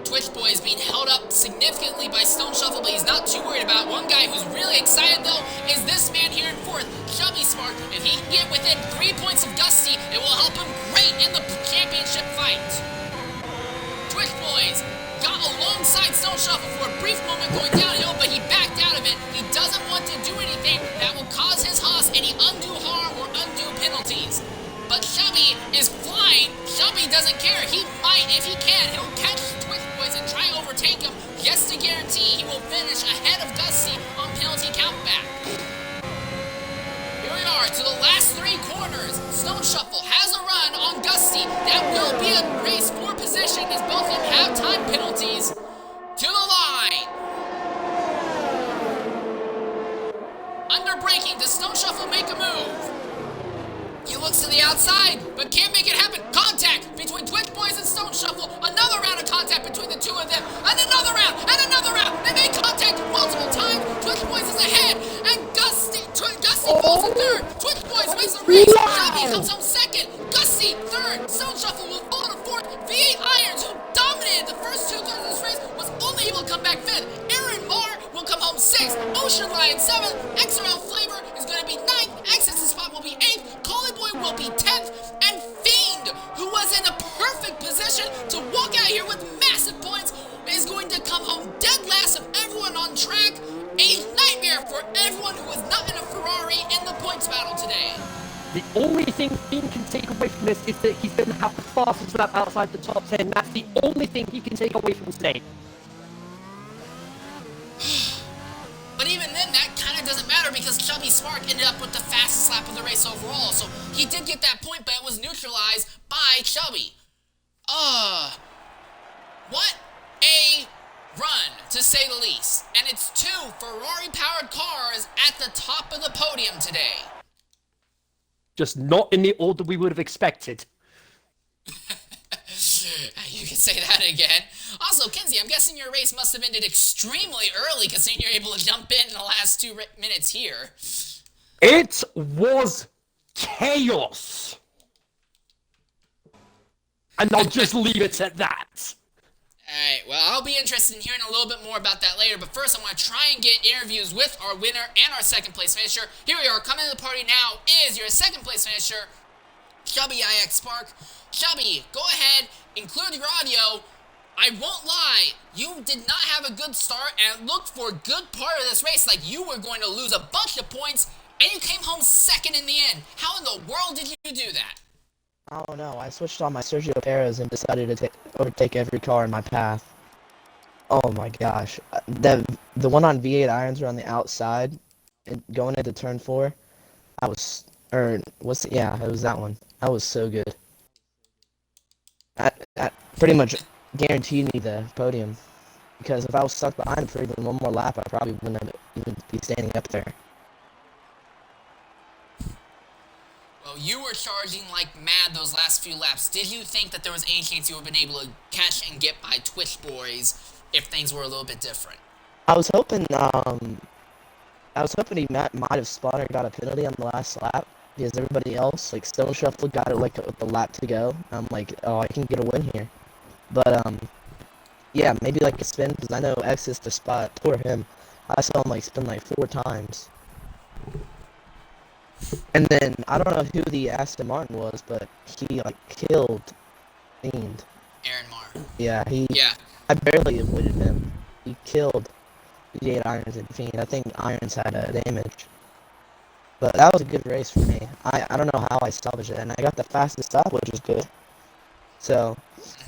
Twitch Boy is being held up significantly by Stone Shuffle, but he's not too worried about it. One guy who's really excited, though, is this man here in 4th, Chubby Spark. If he can get within 3 points of Gusty, it will help him great in the championship fight. Twitch Boys got alongside Stone Shuffle for a brief moment going downhill, but he backed out of it. He doesn't want to do anything that will cause his Haas any undue harm or undue penalties. But Chubby is flying. Chubby doesn't care. He might, if he can, he'll catch Twitch Boys and try and overtake him just to guarantee he will finish ahead of Gusty on penalty countback. Here we are to the last 3 corners. Stone Shuffle has a run on Gusty. That will be a race for position as both of them have time penalties. To the line. Under braking, does Stone Shuffle make a move? He looks to the outside, but can't make it happen. Contact between Twitch Boys and Stone Shuffle. Another round of contact between the two of them. And another round, and another round. They make contact multiple times. Twitch Boys is ahead, and Gusty falls in third. Twitch Boys wins the race. Shelby comes home second. Gusty third. Stone Shuffle will fall to fourth. V8 Irons, who dominated the first 2/3 of this race, was only able to come back fifth. Aaron Marr will come home sixth. Ocean Lion seventh. XRL Flavor is going to be ninth. Access to Spot will be eighth. Collie Boy will be 10th. And Fiend, who was in a perfect position to walk out here with massive points, is going to come home dead last of everyone on track. A nightmare for everyone who was not in a Ferrari in the points battle today. The only thing Fiend can take away from this is that he's going to have the fastest lap outside the top 10. That's the only thing he can take away from today. But even then, that kind of doesn't matter because Chubby Spark ended up with the fastest lap of the race overall. So he did get that point, but it was neutralized by Chubby. What a run, to say the least. And it's 2 Ferrari-powered cars at the top of the podium today. Just not in the order we would have expected. You can say that again. Also, Kenzie, I'm guessing your race must have ended extremely early considering you're able to jump in the last 2 minutes here. It was chaos. And I'll just leave it at that. Alright, well, I'll be interested in hearing a little bit more about that later, but first I'm going to try and get interviews with our winner and our second place finisher. Here we are, coming to the party now is your second place finisher, Chubby IX Spark. Chubby, go ahead, include your audio. I won't lie, you did not have a good start and looked for a good part of this race like you were going to lose a bunch of points, and you came home second in the end. How in the world did you do that? I don't know. I switched on my Sergio Perez and decided to overtake every car in my path. Oh my gosh. The one on V8 Irons were on the outside and going into turn 4. It was that one. That was so good. That pretty much guaranteed me the podium. Because if I was stuck behind him for even one more lap, I probably wouldn't even be standing up there. Well, you were charging like mad those last few laps. Did you think that there was any chance you would have been able to catch and get by Twitch Boys if things were a little bit different? I was hoping he might have spun or got a penalty on the last lap because everybody else, like Stone Shuffle, got it like with the lap to go. I'm like, oh, I can get a win here. But yeah, maybe like a spin because I know X is the spot for him. I saw him like spin like 4 times. And then, I don't know who the Aston Martin was, but he, like, killed Fiend. Aaron Marr. Yeah, Yeah. I barely avoided him. He killed V8 Irons and Fiend. I think Irons had damage. But that was a good race for me. I don't know how I salvaged it, and I got the fastest stop, which was good. So,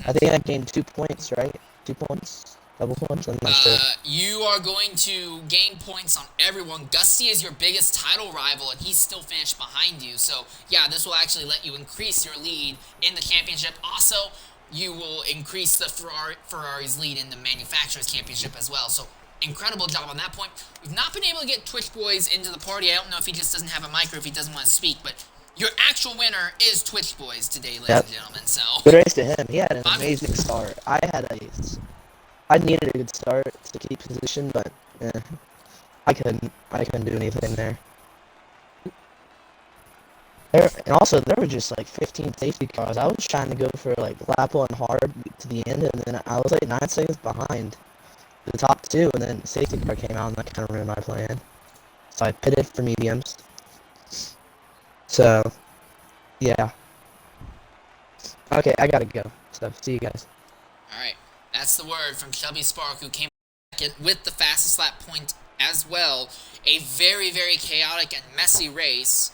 I think I gained 2 points, right? 2 points? Double points? I'm not sure. You are going to gain points on everyone. Gusty is your biggest title rival, and he's still finished behind you. So, yeah, this will actually let you increase your lead in the championship. Also, you will increase the Ferrari's lead in the Manufacturers' Championship as well. So, incredible job on that point. We've not been able to get Twitch Boys into the party. I don't know if he just doesn't have a mic or if he doesn't want to speak, but your actual winner is Twitch Boys today, ladies and gentlemen. So, good race to him. He had an amazing start. I needed a good start to keep position, but I couldn't do anything there. And also, there were just like 15 safety cars. I was trying to go for like lap 1 hard to the end, and then I was like 9 seconds behind the top 2, and then safety car came out, and that kind of ruined my plan. So I pitted for mediums. So, yeah. Okay, I gotta go. So, see you guys. alright. That's the word from Chubby Spark, who came back with the fastest lap point as well. A very, very chaotic and messy race,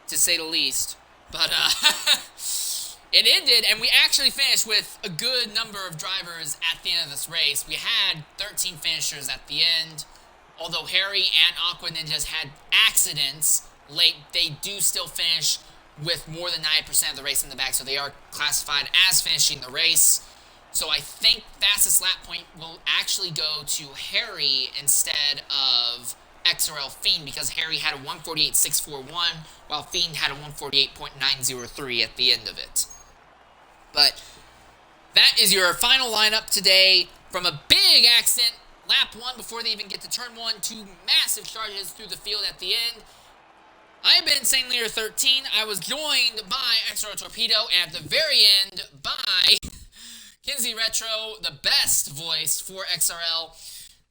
to say the least. But, it ended, and we actually finished with a good number of drivers at the end of this race. We had 13 finishers at the end. Although Harry and Aqua Ninjas had accidents late, they do still finish with more than 9% of the race in the bag, so they are classified as finishing the race. So I think fastest lap point will actually go to Harry instead of XRL Fiend, because Harry had a 148.641 while Fiend had a 148.903 at the end of it. But that is your final lineup today. From a big accident, lap 1 before they even get to turn 1, to massive charges through the field at the end. I've been St. Lear 13. I was joined by XRL Torpedo, and at the very end by Kinsey Retro, the best voice for XRL.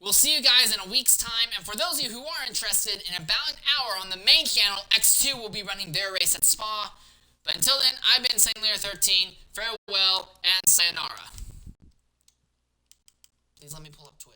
We'll see you guys in a week's time, and for those of you who are interested, in about an hour on the main channel, X2 will be running their race at Spa. But until then, I've been St. Lear 13. Farewell and sayonara. Please let me pull up Twitch.